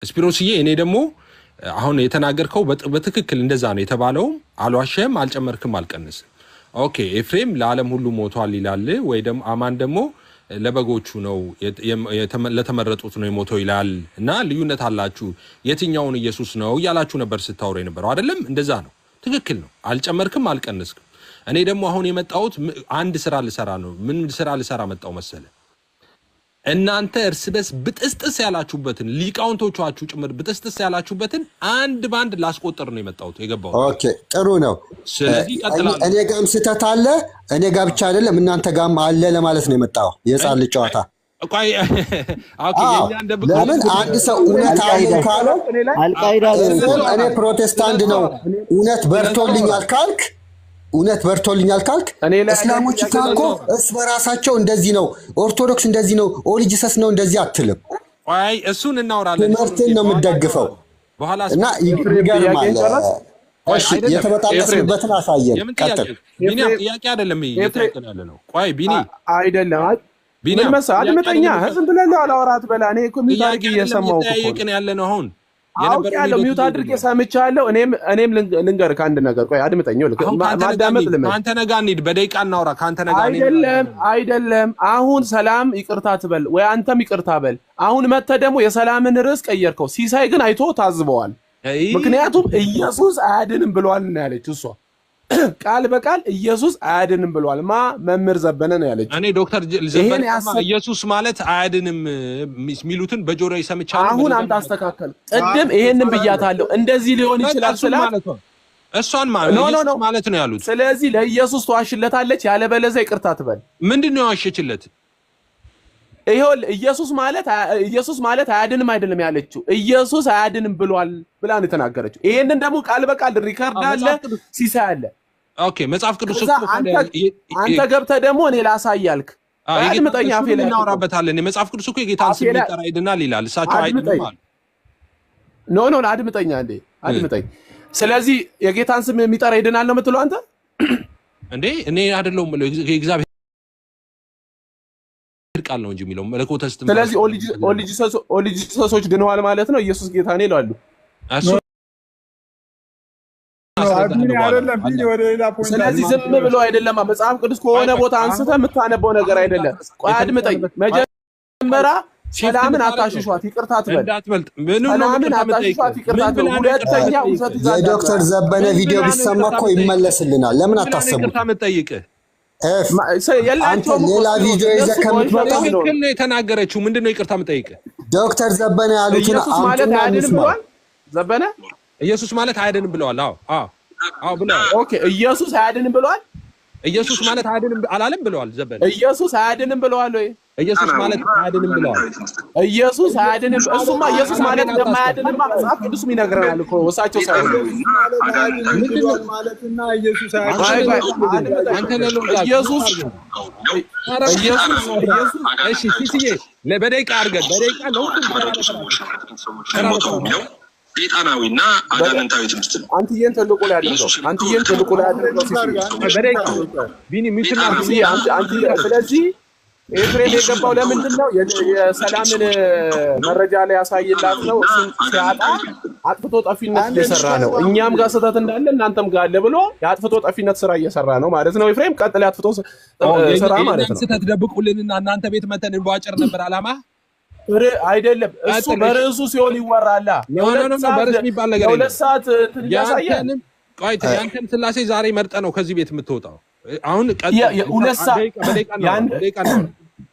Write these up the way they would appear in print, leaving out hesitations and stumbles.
ስፒሮስዬ እኔ ደግሞ አሁን የተናገርከው በትክክል እንደዛ ነው የተባለው። አልዋሸህም፣ አልጨመርክም፣ አልቀንስም። ኦኬ ኤፍሬም ለዓለም ሁሉ ሞቷል ይላል ወይ ደግሞ አማን ደግሞ ለበጎቹ ነው ለተመረጡት ነው የሞተው ይላል እና ልዩነት አላችሁ የትኛውን ኢየሱስ ነው እያላችሁ ነበር ስታወሩ የነበረው አይደለም? እንደዛ ነው፣ ትክክል ነው። አልጨመርክም፣ አልቀንስክም። እኔ ደግሞ አሁን የመጣሁት አንድ ስራ ልሰራ ነው። ምን ስራ ልሰራ መጣው መሰለ? እናንተ እርስ በርስ ብጥስጥስ ያላችሁበትን ሊቃውንቶቻችሁ ጭምር ብጥስጥስ ያላችሁበትን አንድ ባንድ ላስቆጥር ነው የመጣሁት የገባው። ኦኬ ጥሩ ነው። ስለዚህ ቀጥላለሁ። እኔ ጋርም ስህተት አለ፣ እኔ ጋር ብቻ አይደለም እናንተ ጋርም አለ ለማለት ነው የመጣው። የጻል ጨዋታ ቆይ ኦኬ የኛን ደብቅ ለምን አንድ ሰው እውነት አለ ካለ አልቃይዳ እኔ ፕሮቴስታንት ነው እውነት በርቶልኛል ካልክ እውነት በርቶልኛል ካልክ እስላሞች ታኮ እስ በራሳቸው እንደዚህ ነው፣ ኦርቶዶክስ እንደዚህ ነው፣ ኦሊጂሰስ ነው እንደዚህ አትልም። ቆይ እሱን እናወራለን። ትምህርትን ነው የምትደግፈው በኋላ እና ይገርማል። እሺ የተበጣጠስንበትን አሳየን። ቀጥል። ቢኒ ጥያቄ አይደለም እየጠየቅን ያለ ነው። ቆይ ቢኒ አይደለም ቢኒ መሰለህ አድምጠኛ ዝም ብለህ አላወራት በላ። እኔ እኮ ሚውት እየሰማሁ እኮ እየጠየቅን ያለ ነው አሁን ያለው ሚውት አድርጌ ሰምቻለሁ። እኔም ልንገርህ ከአንድ ነገር ቆይ አድምጠኝ። ማዳመጥ ልመድ ካንተ ነጋ እንሂድ፣ በደቂቃ እናውራ። ካንተ ነጋ አይደለም አሁን ሰላም ይቅርታ ትበል ወይ አንተም ይቅርታ በል። አሁን መተህ ደግሞ የሰላምን ርዕስ ቀየርከው። ሲሳይ ግን አይቶ ታዝበዋል። ምክንያቱም ኢየሱስ አያድንም ብሏል ነው ያለችው እሷ። ቃል በቃል ኢየሱስ አያድንም ብሏል። መምህር ዘበነ ነው ያለችው። እኔ ዶክተር ዘበነ ኢየሱስ ማለት አያድንም ሚሉትን በጆሮዬ ሰምቻለሁ። አሁን አንተ አስተካከል። ቅድም ይሄንን ብያታለሁ። እንደዚህ ሊሆን ይችላል ስላት እሷን ማለት ነው ያሉት። ስለዚህ ለኢየሱስ ተዋሽለታለች፣ ያለበለዚያ ይቅርታ ትበል። ምንድነው ያዋሸችለት? ይሄው ኢየሱስ ማለት አያድንም አይደለም ያለችው፣ ኢየሱስ አያድንም ብሏል ብላ ነው የተናገረችው። ይሄንን ደግሞ ቃል በቃል ሪከርድ አለ፣ ሲሳይ አለ። ኦኬ መጽሐፍ ቅዱስ እኮ አንተ ገብተህ ደግሞ እኔ ላሳያልክ አድምጠኛ አፌ ላይ እናወራበታለን። መጽሐፍ ቅዱስ እኮ የጌታን ስም ይጠራ ይድናል ይላል። እሳቸው አይድንም አሉ። ኖ አድምጠኛ እንዴ አድምጠኝ። ስለዚህ የጌታን ስም የሚጠራ ይድናል ነው የምትለው አንተ እንዴ? እኔ አይደለሁም የእግዚአብሔር ቃል ነው እንጂ የሚለው መለኮተ ስትም። ስለዚህ ኦሊጂሰሶች ድነዋል ማለት ነው። ኢየሱስ ጌታ ነው ይላሉ። ስለዚህ ዝም ብሎ አይደለም መጽሐፍ ቅዱስ ከሆነ ቦታ አንስተህ የምታነበው ነገር አይደለም። ቆይ አድምጠኝ። መጀመሪያ ሰላምን አታሽሿት፣ ይቅርታ ትበል። ሰላምን አታሽሿት፣ ይቅርታ ትበል። ሁለተኛ ውሰት ይዛል። የዶክተር ዘበነ ቪዲዮ ቢሰማ እኮ ይመለስልናል። ለምን አታሰቡ? ይቅርታ የምትጠይቅህ የላቸውም። ሌላ ቪዲዮ ይዘህ ከምትመጣ ትክክል ነው የተናገረችው። ምንድነው ይቅርታ የምትጠይቅህ? ዶክተር ዘበነ ያሉትን ኢየሱስ ማለት አያድንም ብለዋል። ዘበነ ኢየሱስ ማለት አያድንም ብለዋል። አዎ ብለዋል። ኦኬ ኢየሱስ አያድንም ብለዋል። ኢየሱስ ማለት አያድንም አላለም ብለዋል ዘበነ። ኢየሱስ አያድንም ብለዋል ወይ? ኢየሱስ ማለት አያድንም ብለዋል። ኢየሱስ አያድንም። እሱማ ኢየሱስ ማለት እንደማያድንማ መጽሐፍ ቅዱስም ይነግረናል እኮ እሳቸው ሳይሆን ማለትና ኢየሱስ አንተ ለለው ኢየሱስ እሺ ሲሲዬ በደቂቃ አድርገን በደቂቃ ነው ሴጣናዊና አጋንንታዊ ትምህርት ነው። አንተየን ተልቆ ላይ አድርገው በደቂቃ ቢኒ ሚሽና አንተ ስለዚህ ኤፍሬም የገባው ለምንድን ነው? የሰላምን መረጃ ላይ ያሳይላት ነው። እሱን ሲያጣ አጥፍቶ ጠፊነት እየሰራ ነው። እኛም ጋር ስህተት እንዳለ እናንተም ጋር አለ ብሎ የአጥፍቶ ጠፊነት ስራ እየሰራ ነው ማለት ነው። ኤፍሬም ቀጥል፣ የአጥፍቶ ስራ ማለት ነው። ስህተት ደብቁልንና እናንተ ቤት መተን እንቧጭር ነበር አላማ አይደለም። እሱ በርዕሱ ሲሆን ይወራላ። በርዕስ የሚባል ነገር ሁለት ሰዓት ያሳያል። ቆይ ያንተን ስላሴ ዛሬ መርጠ ነው ከዚህ ቤት የምትወጣው። አሁን ሁለት ሰዓት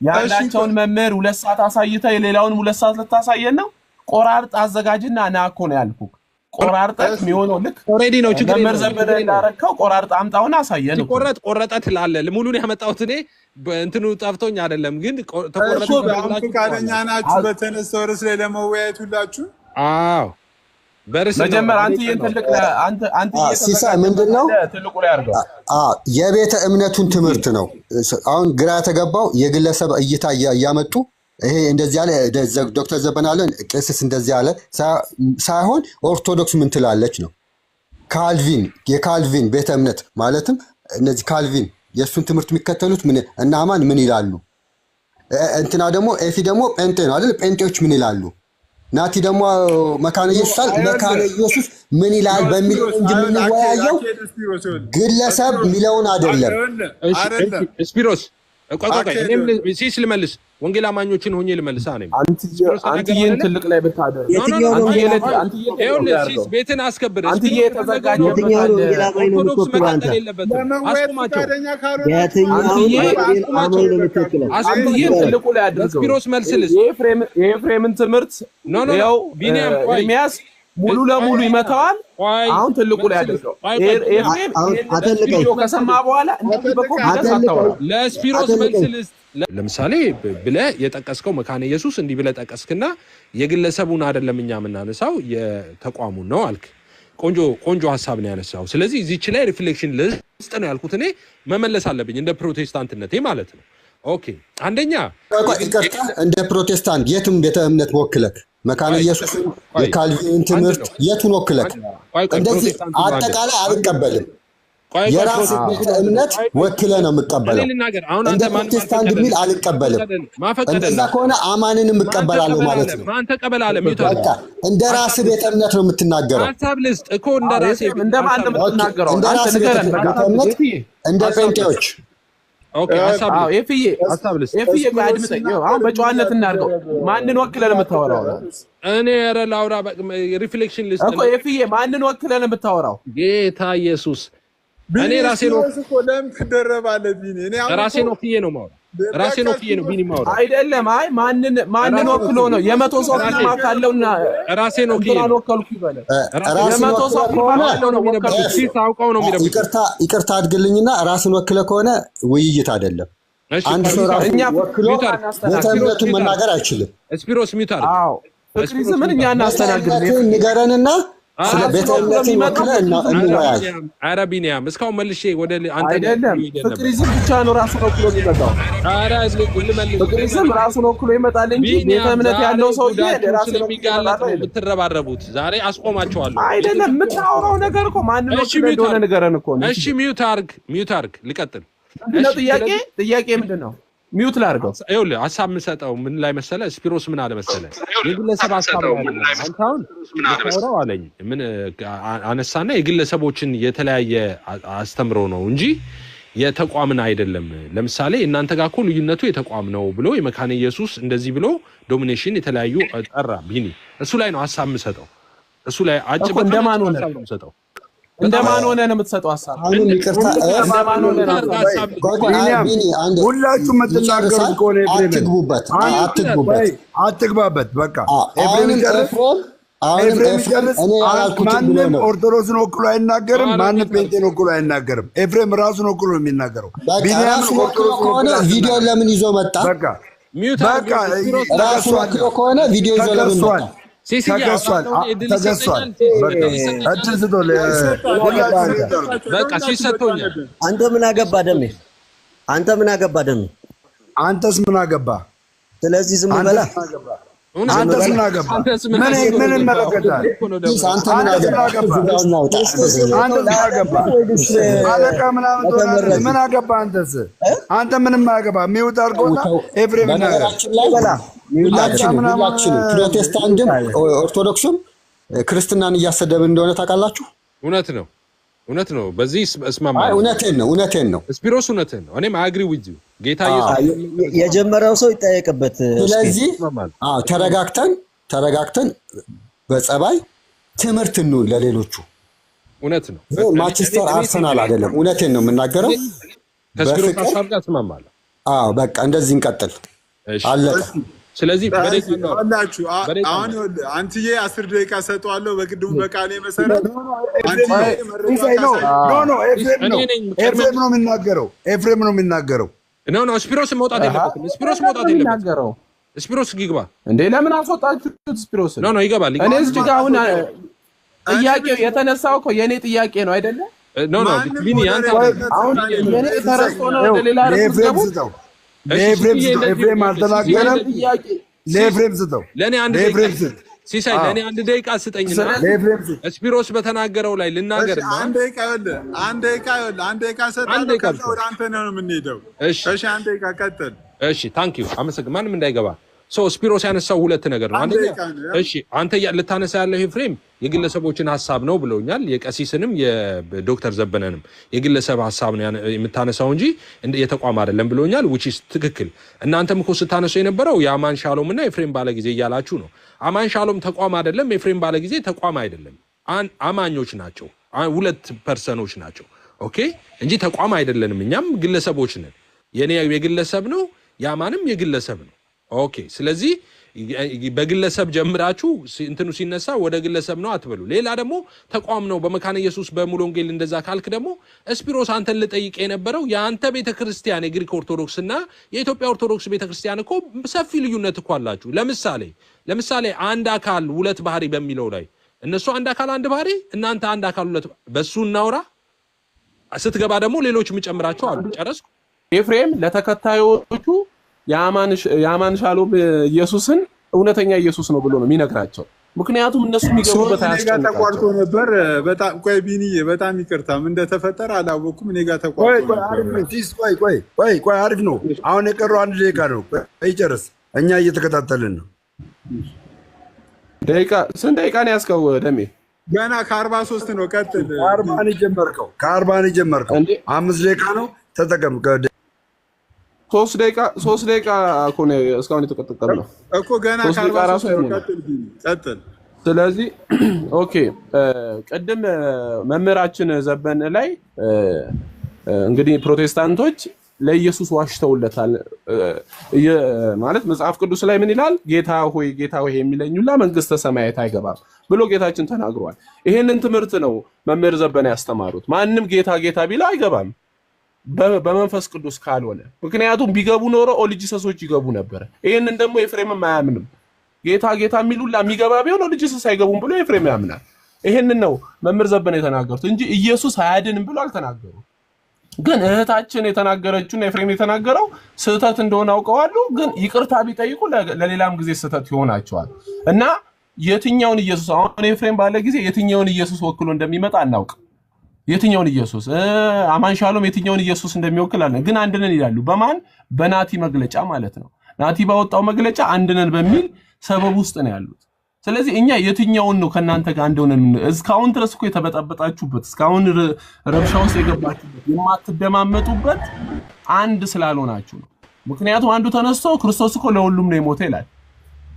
ያላቸውን መምህር ሁለት ሰዓት አሳይተህ የሌላውን ሁለት ሰዓት ልታሳየን ነው። ቆራርጥ አዘጋጅና ና እኮ ነው ያልኩህ። ቆራርጠህ የሚሆነው ልክ ኦሬዲ ነው። ችግር መምህር ዘበነ እንዳረከው ቆራርጥ አምጣውና አሳየን። ቆረጠ ትላለህ። ሙሉን ያመጣሁት እኔ እንትኑ ጠፍቶኝ አይደለም፣ ግን ተቆረጠ ብላችሁ ፈቃደኛ ናችሁ በተነሳው ርዕስ ላይ ለመወያየት ሁላችሁ? አዎ መጀመሪያ አንተ ሲሳይ ምንድነው ትልቁ ላይ አድርገው የቤተ እምነቱን ትምህርት ነው። አሁን ግራ የተገባው የግለሰብ እይታ እያመጡ ይሄ እንደዚህ ያለ ዶክተር ዘበነ አለ ቄስስ እንደዚህ ያለ ሳይሆን ኦርቶዶክስ ምን ትላለች ነው። የካልቪን ቤተ እምነት ማለትም እነዚህ ካልቪን የእሱን ትምህርት የሚከተሉት ምን እና አማን ምን ይላሉ? እንትና ደግሞ ኤፊ ደግሞ ጴንጤ ነው አይደል? ጴንጤዎች ምን ይላሉ? ናቲ ደግሞ መካነ ኢየሱስ መካነ ኢየሱስ ምን ይላል በሚል እንጂ የምንወያየው ግለሰብ ሚለውን አይደለም። እሺ ስፒሮስ ቆይ እኔም ሲስ ልመልስ ወንጌል አማኞችን ሆኜ ልመልስ አነኝ አንተዬን ትልቅ ላይ ብታደርግ ሲስ ቤትን አስከብር አንተዬ ተዘጋጀ ኦርቶዶክስ መቀጠል የለበትም አስቆማቸው አንተዬ ትልቁ ላይ አድርገው ስፒሮስ መልስልስ የኤፍሬምን ትምህርት ያው ቢኒያም ኤርሚያስ ሙሉ ለሙሉ ይመታዋል። አሁን ትልቁ ላይ አድርገው ኤፍሬም ከሰማ በኋላ እንዴት በኮንፊደንስ አታወራ ለስፒሮስ መልስልስ ለምሳሌ ብለህ የጠቀስከው መካነ ኢየሱስ እንዲህ ብለህ ጠቀስክና የግለሰቡን አይደለም እኛ የምናነሳው የተቋሙን ነው አልክ። ቆንጆ ሐሳብ ነው ያነሳው። ስለዚህ እዚች ላይ ሪፍሌክሽን ልስጥ ነው ያልኩት እኔ መመለስ አለብኝ እንደ ፕሮቴስታንትነቴ ማለት ነው። ኦኬ አንደኛ እንደ ፕሮቴስታንት የትም ቤተ እምነት ወክለክ መካነ ኢየሱስ የካልቪን ትምህርት የቱን ወክለክ እንደዚህ አጠቃላይ አልቀበልም። የራስ ቤተ እምነት ወክለ ነው የምቀበለው። እንደ ፕሮቴስታንት ቢል አልቀበልም። እንደዛ ከሆነ አማንንም እቀበላለሁ ማለት ነው። ማን ተቀበላለ? በቃ እንደ ራስ ቤተ እምነት ነው የምትናገረው። ሐሳብ ልስጥ እኮ እንደ ራሴ እንደማን ነው የምትናገረው? እንደ ራስ ቤተ እምነት እንደ ጴንጤዎች ኦኬ ሐሳብ ኤፍዬ አድምጠኝ። አሁን በጨዋነት እናድርገው። ማንን ወክለህ ነው የምታወራው? እኔ ኧረ ላውራ ሪፍሌክሽን ልስጥ እኮ ኤፍዬ ማንን ወክለህ ነው የምታወራው? ጌታ ኢየሱስ እኔ ራሴን ለምን ትደረባለህ ቢኒ? እኔ ራሴን ወክዬ ነው የማወራው። ራሴን ወክዬ ነው ቢኒ የማወራው አይደለም። አይ ማንን ወክሎ ነው? የመቶ ሰው ፊርማ ካለውና ራሴን ወክዬ ነው ወከልኩ ይበለ የመቶ ሰው ፊርማ ካለው ነው የሚደብቁት። ሲታውቀው ነው የሚደብቁት። ይቅርታ አድርግልኝና ራስን ወክለ ከሆነ ውይይት አይደለም። አንድ ሰው ራሱን ወክሎ ቤተ እምነቱን መናገር አይችልም። ስፒሮስ ሚውት አድርግ። አዎ ፍቅሪዝምን እኛ እናስተናግድ። ንገረንና ስለ ቤተ እምነት ወክለ እንወያይ። ኧረ ቢኒያም እስካሁን መልሼ ወደ አንተ አይደለም። ፍቅሪዝም ብቻ ነው ራሱን ወክሎ የሚመጣው። ኧረ ልመልስ። ፍቅሪዝም ራሱን ወክሎ ይመጣል እንጂ ቤተ እምነት ያለው ሰውዬ ራሱን ስለሚጋለጥ ነው የምትረባረቡት። ዛሬ አስቆማቸዋለሁ። አይደለም የምታወራው ነገር እኮ ማንን ወክሎ እንደሆነ ንገረን እኮ ነው። እሺ ሚውት አርግ ልቀጥል። ምንድነው ጥያቄ ምንድን ነው? ሚውት ላድርገው። ይኸውልህ ሐሳብ የምሰጠው ምን ላይ መሰለህ? ስፒሮስ ምን አለ መሰለህ? የግለሰብ ሐሳብ አንተ አሁን የምታወራው አለኝ ምን አነሳና የግለሰቦችን የተለያየ አስተምሮ ነው እንጂ የተቋምን አይደለም። ለምሳሌ እናንተ ጋር እኮ ልዩነቱ የተቋም ነው ብሎ የመካነ ኢየሱስ እንደዚህ ብሎ ዶሚኔሽን የተለያዩ ጠራ ቢኒ። እሱ ላይ ነው ሐሳብ የምሰጠው። እሱ ላይ አጭበ እንደማን ሆነ ነው የምሰጠው? እንደማን ሆነ ነው የምትሰጠው ሐሳብ? አሁን ይቅርታ እንደማን ሆነ ነው ሁላችሁ የምትናገሩት ከሆነ አትግባበት። በቃ ማንም ኦርቶዶክስን ወክሎ አይናገርም። ማንም ጴንጤን ወክሎ አይናገርም። ኤፍሬም ራሱን ወክሎ ነው የሚናገረው። ራሱ ወክሎ ከሆነ ቪዲዮ ለምን ይዞ መጣ? በቃ ራሱ ወክሎ ከሆነ ቪዲዮ ይዞ ለምን መጣ? ተገሷል። እድል ስቶ በቃ ሲሰጥቶኛል። አንተ ምን አገባ ደሜ? አንተስ ምን አገባ? ስለዚህ ዝም በላ። አንተስ ምን አገባ? ምን ይመለከታል? አንተ ምን አገባ? አለቃ ምናምን ምን አገባ? አንተ ምንም አያገባ። ሚውት አድርጎና ኤፍሬም ሁላችንም ፕሮቴስታንትም ኦርቶዶክስም ክርስትናን እያሰደብን እንደሆነ ታውቃላችሁ። እውነት ነው። በዚህ እስማማለሁ። እውነቴን ነው። ስፒሮስ እውነቴን ነው። እኔም አግሪ ዊዝ ዩ። ጌታ ኢየሱስ የጀመረው ሰው ይጠየቅበት። ስለዚህ ተረጋግተን በጸባይ ትምህርት እንሁን ለሌሎቹ። እውነት ነው። ማንቸስተር አርሰናል አይደለም። እውነቴን ነው የምናገረው። ከስፒሮስ ሐሳብ ጋር እስማማለሁ። በቃ እንደዚህ እንቀጥል። አለቀ። ስለዚህ አላችሁ አሁን አንተዬ 10 ደቂቃ ሰጠዋለሁ በቅድሙ በቃሌ መሰረት ኤፍሬም ነው የሚናገረው። ኖ ስፒሮስ መውጣት የለበትም። ስፒሮስ ይግባ እንዴ? ለምን አስወጣችሁት? ስፒሮስ ኖ ይገባል። እኔ እዚህ ጋር አሁን ጥያቄው የተነሳው እኮ የኔ ጥያቄ ነው አይደለ? ኖ ቢኒ አንተ አሁን የኔ ተረስቶ ነው ሌላ ኤፍሬም ስጠው። ኤፍሬም አልተናገረም። ለኤፍሬም ስጠው። ለኔ አንድ ሲሳይ ለኔ አንድ ደቂቃ ስጠኝና ስፒሮስ በተናገረው ላይ ልናገር። አንድ ደቂቃ ሰጣለሁ። ከዛ ወደ አንተ ነው የምንሄደው። እሺ አንድ ደቂቃ ቀጥል። እሺ ታንክ ዩ አመሰግናለሁ። ማንም እንዳይገባ ስፒሮስ ያነሳው ሁለት ነገር ነው። አንደኛ እሺ አንተ ልታነሳ ያለው ኤፍሬም የግለሰቦችን ሐሳብ ነው ብለውኛል። የቀሲስንም የዶክተር ዘበነንም የግለሰብ ሐሳብ ነው የምታነሳው እንጂ የተቋም አይደለም ብለውኛል። which is ትክክል። እናንተም እኮ ስታነሱ የነበረው የአማን ሻሎም እና ኤፍሬም ባለጊዜ እያላችሁ ነው። አማን ሻሎም ተቋም አይደለም፣ ኤፍሬም ባለጊዜ ተቋም አይደለም። አማኞች ናቸው፣ ሁለት ፐርሰኖች ናቸው። ኦኬ እንጂ ተቋም አይደለንም። እኛም ግለሰቦች ነን። የኔ የግለሰብ ነው፣ ያማንም የግለሰብ ነው። ኦኬ ስለዚህ በግለሰብ ጀምራችሁ እንትኑ ሲነሳ ወደ ግለሰብ ነው አትበሉ። ሌላ ደግሞ ተቋም ነው በመካነ ኢየሱስ በሙሉ ወንጌል እንደዛ ካልክ ደግሞ ስፒሮስ አንተን ልጠይቅ የነበረው የአንተ ቤተክርስቲያን የግሪክ ኦርቶዶክስ እና የኢትዮጵያ ኦርቶዶክስ ቤተክርስቲያን እኮ ሰፊ ልዩነት እኮ አላችሁ። ለምሳሌ አንድ አካል ሁለት ባህሪ በሚለው ላይ እነሱ አንድ አካል አንድ ባህሪ፣ እናንተ አንድ አካል ሁለት፣ በሱ እናውራ። ስትገባ ደግሞ ሌሎች የሚጨምራቸው አሉ። ጨረስኩ። ኤፍሬም ለተከታዮቹ የአማን ሻሎም ኢየሱስን እውነተኛ ኢየሱስ ነው ብሎ ነው የሚነግራቸው። ምክንያቱም እነሱ የሚገቡበት አያስጨንቃቸው። ተቋርጦ ነበር። በጣም ቆይ ቢኒዬ፣ በጣም ይቅርታ ምን እንደተፈጠረ አላወኩም። እኔ ጋር ተቋርጦ ቆይ አሪፍ ነው። አሁን የቀረው 1 ደቂቃ ነው። ይጨርስ። እኛ እየተከታተልን ነው። ደቂቃ ስንት ደቂቃ ነው ያስከው ደሜ? ገና ከ43 ነው። ቀጥል። ከ40 ነው የጀመርከው። 5 ደቂቃ ነው ተጠቀም። 3 ደቂቃ እኮ ነው እስካሁን የተቀጠቀለው እኮ ገና ከ43 ነው። ቀጥል። ስለዚህ ኦኬ ቅድም መምህራችን ዘበነ ላይ እንግዲህ ፕሮቴስታንቶች ለኢየሱስ ዋሽተውለታል ማለት መጽሐፍ ቅዱስ ላይ ምን ይላል? ጌታ ሆይ የሚለኝ ሁላ መንግስተ ሰማያት አይገባም ብሎ ጌታችን ተናግሯል። ይሄንን ትምህርት ነው መምህር ዘበነ ያስተማሩት። ማንም ጌታ ቢለው አይገባም በመንፈስ ቅዱስ ካልሆነ። ምክንያቱም ቢገቡ ኖሮ ኦልጂሰሶች ይገቡ ነበር። ይሄንን ደግሞ ኤፍሬምም አያምንም። ጌታ የሚሉላ የሚገባ ቢሆን ኦልጂሰስ አይገቡም ብሎ ኤፍሬም ያምናል። ይሄንን ነው መምህር ዘበነ የተናገሩት እንጂ ኢየሱስ አያድንም ብሎ አልተናገሩም። ግን እህታችን የተናገረችውና ኤፍሬም የተናገረው ስህተት እንደሆነ አውቀዋሉ። ግን ይቅርታ ቢጠይቁ ለሌላም ጊዜ ስህተት ይሆናቸዋል። እና የትኛውን ኢየሱስ አሁን ኤፍሬም ባለ ጊዜ የትኛውን ኢየሱስ ወክሎ እንደሚመጣ አናውቅም። የትኛውን ኢየሱስ አማን ሻሎም የትኛውን ኢየሱስ እንደሚወክል አለ። ግን አንድ ነን ይላሉ። በማን? በናቲ መግለጫ ማለት ነው። ናቲ ባወጣው መግለጫ አንድ ነን በሚል ሰበብ ውስጥ ነው ያሉት። ስለዚህ እኛ የትኛውን ነው ከናንተ ጋር አንድ ሆነን እስካሁን ድረስ እኮ የተበጣበጣችሁበት እስካሁን ረብሻ ውስጥ የገባችሁበት የማትደማመጡበት አንድ ስላልሆናችሁ ነው። ምክንያቱም አንዱ ተነስቶ ክርስቶስ እኮ ለሁሉም ነው የሞተ ይላል።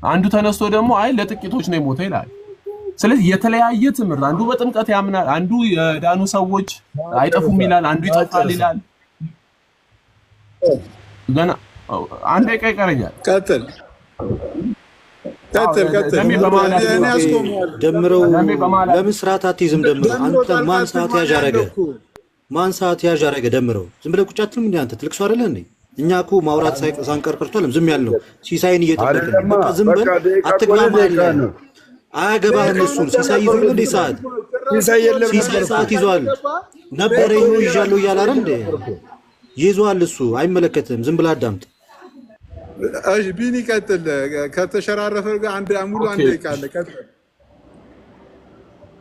አንዱ ተነስቶ ደግሞ አይ ለጥቂቶች ነው የሞተ ይላል። ስለዚህ የተለያየ ትምህርት፣ አንዱ በጥምቀት ያምናል፣ አንዱ የዳኑ ሰዎች አይጠፉም ይላል፣ አንዱ ይጠፋል ይላል። ገና አንድ ደቂቃ ይቀረኛል። ቀጥል። ደምረው ለምን ስርዓት አትይዝም? ደምረው አንተ ማን ሰዓት ያዥ አደረገ? ደምረው ዝም ብለህ ቁጭ አትልም እንዴ? አንተ ትልቅ ሰው አይደለህ እንዴ? እኛ እኮ ማውራት ሳንቀር ቀርቷል። ዝም ያልነው ሲሳይን እየጠበቅን በቃ ዝም በል አትግባማ። አያገባህም። እሱን ሲሳይ ይዞ እንደ ሲሳይ ሰዓት ይዟል ነበረ ይዣለሁ እያለ አይደል እንዴ? ይዟል እሱ አይመለከትም። ዝም ብለህ አዳምጥ። እሺ ቢኒ ቀጥል። ከተሸራረፈ ጋር አንድ ደቂቃ አለ። ቀጥል።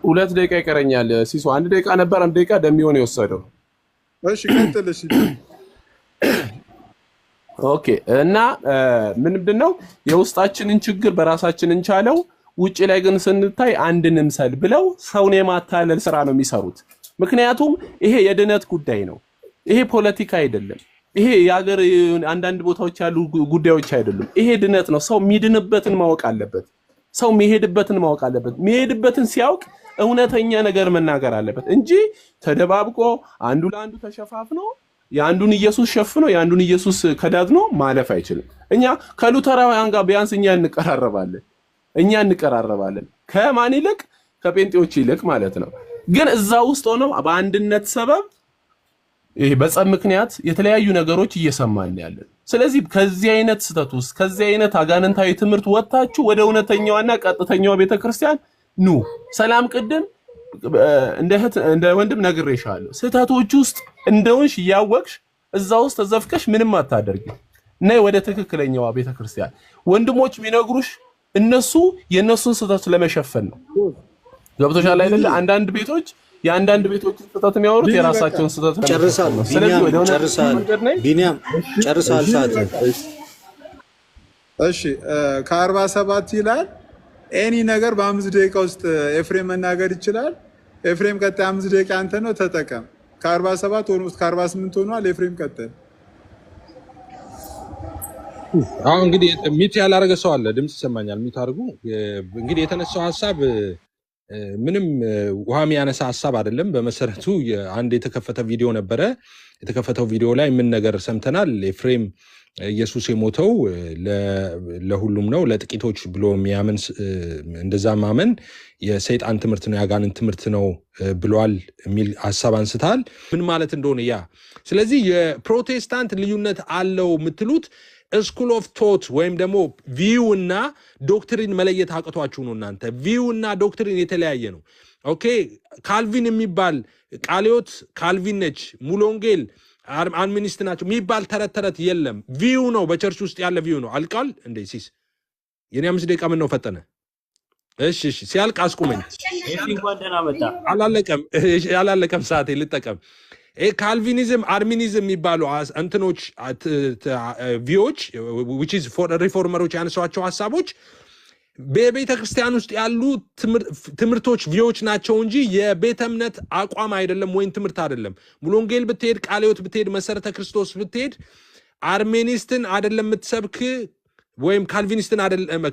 2 ደቂቃ ይቀረኛል። ሲሶ 1 ደቂቃ ነበር፣ 1 ደቂቃ ደሚሆን የወሰደው። እሺ ቀጥል። እሺ ኦኬ። እና ምንድነው የውስጣችንን ችግር በራሳችን እንቻለው፣ ውጪ ላይ ግን ስንታይ አንድ እንምሰል ብለው ሰውን የማታለል ስራ ነው የሚሰሩት። ምክንያቱም ይሄ የድነት ጉዳይ ነው። ይሄ ፖለቲካ አይደለም። ይሄ የሀገር አንዳንድ ቦታዎች ያሉ ጉዳዮች አይደሉም። ይሄ ድነት ነው። ሰው የሚድንበትን ማወቅ አለበት። ሰው የሚሄድበትን ማወቅ አለበት። የሚሄድበትን ሲያውቅ እውነተኛ ነገር መናገር አለበት እንጂ ተደባብቆ አንዱ ለአንዱ ተሸፋፍኖ የአንዱን ኢየሱስ ሸፍኖ የአንዱን ኢየሱስ ከዳድኖ ማለፍ አይችልም። እኛ ከሉተራውያን ጋር ቢያንስ እኛ እንቀራረባለን። ከማን ይልቅ? ከጴንጤዎች ይልቅ ማለት ነው። ግን እዛ ውስጥ ሆነው በአንድነት ሰበብ ይሄ በጸብ ምክንያት የተለያዩ ነገሮች እየሰማን ያለን። ስለዚህ ከዚህ አይነት ስተት ውስጥ ከዚህ አይነት አጋንንታዊ ትምህርት ወጣችሁ ወደ እውነተኛዋና ቀጥተኛዋ ቤተክርስቲያን ኑ። ሰላም ቅድም እንደ ወንድም ነግሬሻለሁ። ስተቶች ውስጥ እንደውንሽ ያወቅሽ እዛ ውስጥ ተዘፍቀሽ ምንም አታደርጊ። ነይ ወደ ትክክለኛዋ ቤተክርስቲያን። ወንድሞች ቢነግሩሽ እነሱ የነሱን ስተት ለመሸፈን ነው። ገብቶሻል አይደለ? አንዳንድ ቤቶች የአንዳንድ ቤቶች ስተት የሚያወሩት የራሳቸውን ስተት ነው። ጨርሳል። ቢኒያም ጨርሳል። ሰዓት እሺ ከ47 ይላል ኤኒ ነገር በ5 ደቂቃ ውስጥ ኤፍሬም መናገር ይችላል። ኤፍሬም ቀጣይ 5 ደቂቃ አንተ ነው ተጠቀም። ከ47 ኦልሞስት ከ48 ሆኗል። ኤፍሬም ቀጣይ። አሁን እንግዲህ ሚት ያላረገ ሰው አለ፣ ድምጽ ይሰማኛል። ሚት አድርጉ። እንግዲህ የተነሳው ሐሳብ ምንም ውሃ የሚያነሳ ሐሳብ አይደለም። በመሰረቱ አንድ የተከፈተ ቪዲዮ ነበረ። የተከፈተው ቪዲዮ ላይ ምን ነገር ሰምተናል? ኤፍሬም ኢየሱስ የሞተው ለሁሉም ነው ለጥቂቶች ብሎ የሚያምን እንደዛ ማመን የሰይጣን ትምህርት ነው ያጋንን ትምህርት ነው ብሏል የሚል ሐሳብ አንስታል። ምን ማለት እንደሆነ ያ ስለዚህ የፕሮቴስታንት ልዩነት አለው የምትሉት ስኩል ኦፍ ቶት ወይም ደግሞ ቪው እና ዶክትሪን መለየት አቅቷችሁ ነው። እናንተ ቪው እና ዶክትሪን የተለያየ ነው። ኦኬ ካልቪን የሚባል ቃልዮት ካልቪን ነች፣ ሙሉ ወንጌል አድሚኒስት ናቸው የሚባል ተረት ተረት የለም። ቪው ነው፣ በቸርች ውስጥ ያለ ቪው ነው። አልቃል እንዴ ሲስ የኔ 5 ደቂቃ ምን ነው ፈጠነ? እሺ ሲያልቅ አስቁመኝ። አላለቀም ሰዓቴ ልጠቀም። ካልቪኒዝም አርሚኒዝም የሚባሉ እንትኖች ቪዎች which is for ሪፎርመሮች ያነሷቸው ሐሳቦች በቤተ ክርስቲያን ውስጥ ያሉ ትምህርቶች ቪዎች ናቸው እንጂ የቤተ እምነት አቋም አይደለም ወይም ትምህርት አይደለም። ሙሉ ወንጌል ብትሄድ፣ ቃልዮት ብትሄድ፣ መሰረተ ክርስቶስ ብትሄድ አርሜኒስትን አይደለም የምትሰብክ ወይም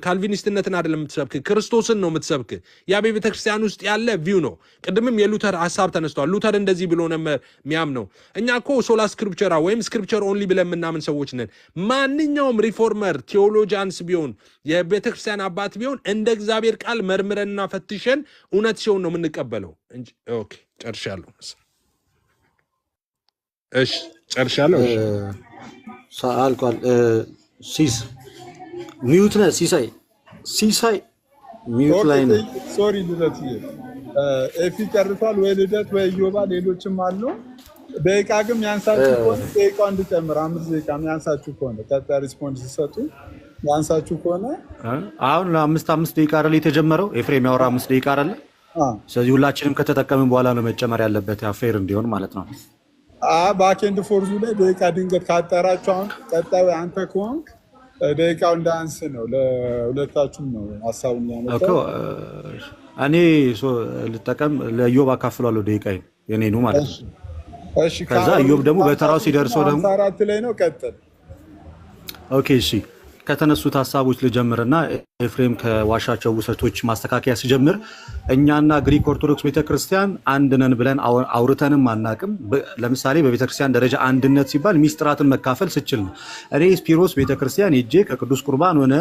ካልቪኒስትነትን አይደለም የምትሰብክ፣ ክርስቶስን ነው የምትሰብክ። ያ በቤተ ክርስቲያን ውስጥ ያለ ቪው ነው። ቅድምም የሉተር ሐሳብ ተነስቷል። ሉተር እንደዚህ ብሎ ነው የሚያምነው። እኛ እኮ ሶላ ስክሪፕቸራ ወይም ስክሪፕቸር ኦንሊ ብለን የምናምን ሰዎች ነን። ማንኛውም ሪፎርመር ቴዎሎጂያንስ ቢሆን የቤተ ክርስቲያን አባት ቢሆን እንደ እግዚአብሔር ቃል መርምረንና ፈትሸን እውነት ሲሆን ነው የምንቀበለው እንጂ። ኦኬ ጨርሻለሁ። እሺ ጨርሻለሁ። አልቋል። ሲስ ሚዩት ነህ ሲሳይ ሚዩት ላይ ነው። ሶሪ ልደት ኤፊ ጨርሷል ወይ ልደት ወይ ዮባ ሌሎችም አሉ። ደቂቃ ግን ያንሳችሁ ከሆነ ደቂቃው እንድጨምር 5 ደቂቃ ያንሳችሁ ከሆነ ቀጣይ ሪስፖንስ ሲሰጡ ያንሳችሁ ከሆነ አሁን ለ5 ደቂቃ አይደል የተጀመረው? ኤፍሬም ያወራ 5 ደቂቃ አይደል? ስለዚህ ሁላችንም ከተጠቀምን በኋላ ነው መጨመር ያለበት ፌር እንዲሆን ማለት ነው። ባኬንድ ፎርዙ ላይ ደቂቃ ድንገት ካጠራችሁ አሁን ቀጣዩ አንተ ከሆንክ ደቂቃው እንዳንስ ነው። ለሁለታችሁም ነው ሐሳቡን ያመጣው። እኔ ልጠቀም ለኢዮብ አካፍላለሁ ደቂቃዬን የኔ ነው ማለት ነው። እሺ ከዛ ኢዮብ ደግሞ በተራው ሲደርሰው ደግሞ 4 ላይ ነው ቀጥል። ኦኬ እሺ ከተነሱት ሐሳቦች ልጀምርና ኤፍሬም ከዋሻቸው ውሰቶች ማስተካከያ ሲጀምር እኛና ግሪክ ኦርቶዶክስ ቤተክርስቲያን አንድ ነን ብለን አውርተንም አናቅም። ለምሳሌ በቤተክርስቲያን ደረጃ አንድነት ሲባል ሚስጥራትን መካፈል ስችል ነው። እኔ ስፒሮስ ቤተክርስቲያን ሄጄ ከቅዱስ ቁርባን ሆነ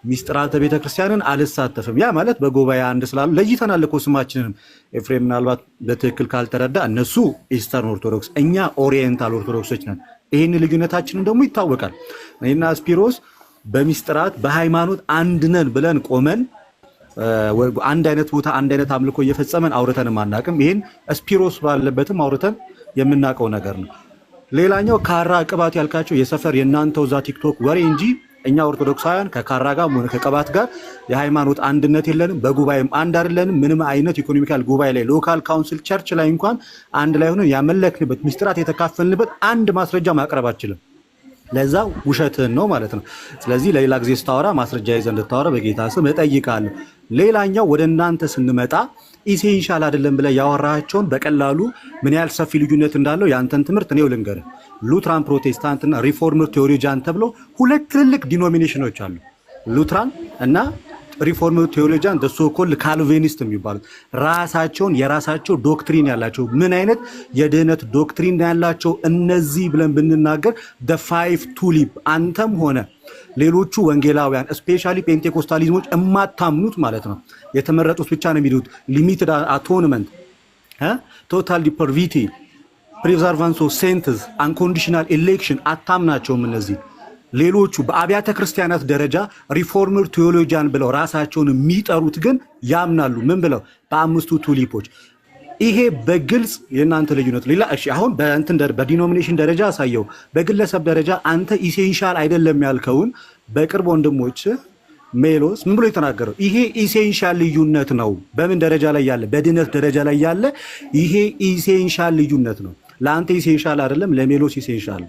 ሚስጥራተ ቤተክርስቲያንን አልሳተፍም። ያ ማለት በጉባኤ አንድ ስላሉ ለይተናል እኮ ስማችንንም። ኤፍሬም ምናልባት በትክክል ካልተረዳ እነሱ ኢስተርን ኦርቶዶክስ፣ እኛ ኦሪየንታል ኦርቶዶክሶች ነን። ይህን ልዩነታችንን ደግሞ ይታወቃል። እኔና ስፒሮስ በሚስጥራት በሃይማኖት አንድ ነን ብለን ቆመን አንድ አይነት ቦታ አንድ አይነት አምልኮ እየፈጸመን አውርተንም አናቅም። ይሄን ስፒሮስ ባለበትም አውርተን የምናውቀው ነገር ነው። ሌላኛው ካራ ቅባት ያልካቸው የሰፈር የናንተው ዛ ቲክቶክ ወሬ እንጂ እኛ ኦርቶዶክሳውያን ከካራ ጋር ሆነ ከቅባት ጋር የሃይማኖት አንድነት የለንም። በጉባኤም አንድ አይደለንም። ምንም አይነት ኢኮኖሚካል ጉባኤ ላይ ሎካል ካውንስል ቸርች ላይ እንኳን አንድ ላይ ሆነን ያመለክንበት ሚስጥራት የተካፈልንበት አንድ ማስረጃ ማቅረብ አችልም። ለዛ ውሸትን ነው ማለት ነው። ስለዚህ ለሌላ ጊዜ ስታወራ ማስረጃ ይዘህ እንድታወራ በጌታ ስም እጠይቃለሁ። ሌላኛው ወደ እናንተ ስንመጣ ኢሴንሻል አይደለም ብለህ ያወራቸውን በቀላሉ ምን ያህል ሰፊ ልዩነት እንዳለው ያንተን ትምህርት እኔው ልንገርህ። ሉትራን ፕሮቴስታንትና ሪፎርመር ቴዎሎጂያን ተብሎ ሁለት ትልልቅ ዲኖሚኔሽኖች አሉ። ሉትራን እና ሪፎርመር ቴዎሎጂያን ሶኮል ካልቪኒስት የሚባሉት ራሳቸውን የራሳቸው ዶክትሪን ያላቸው ምን አይነት የድህነት ዶክትሪን ያላቸው እነዚህ ብለን ብንናገር the five tulip አንተም ሆነ ሌሎቹ ወንጌላውያን ስፔሻሊ ፔንቴኮስታሊዝሞች እማታምኑት ማለት ነው። የተመረጡት ብቻ ነው የሚሉት ሊሚትድ አቶንመንት ቶታል ዲፐርቪቲ ፕሪዘርቫንስ ኦፍ ሴንተንስ አንኮንዲሽናል ኤሌክሽን አታምናቸውም። እነዚህ ሌሎቹ በአብያተ ክርስቲያናት ደረጃ ሪፎርመር ቴዎሎጂያን ብለው ራሳቸውን የሚጠሩት ግን ያምናሉ። ምን ብለው? በአምስቱ ቱሊፖች። ይሄ በግልጽ የእናንተ ልዩነት ሌላ። እሺ አሁን በዲኖሚኔሽን ደረጃ አሳየው። በግለሰብ ደረጃ አንተ ኢሴንሻል አይደለም ያልከውን በቅርብ ወንድሞች ሜሎስ ምን ብሎ የተናገረው? ይሄ ኢሴንሻል ልዩነት ነው። በምን ደረጃ ላይ ያለ? በድነት ደረጃ ላይ ያለ ይሄ ኢሴንሻል ልዩነት ነው። ለአንተ ኢሴንሻል አይደለም፣ ለሜሎስ ኢሴንሻል።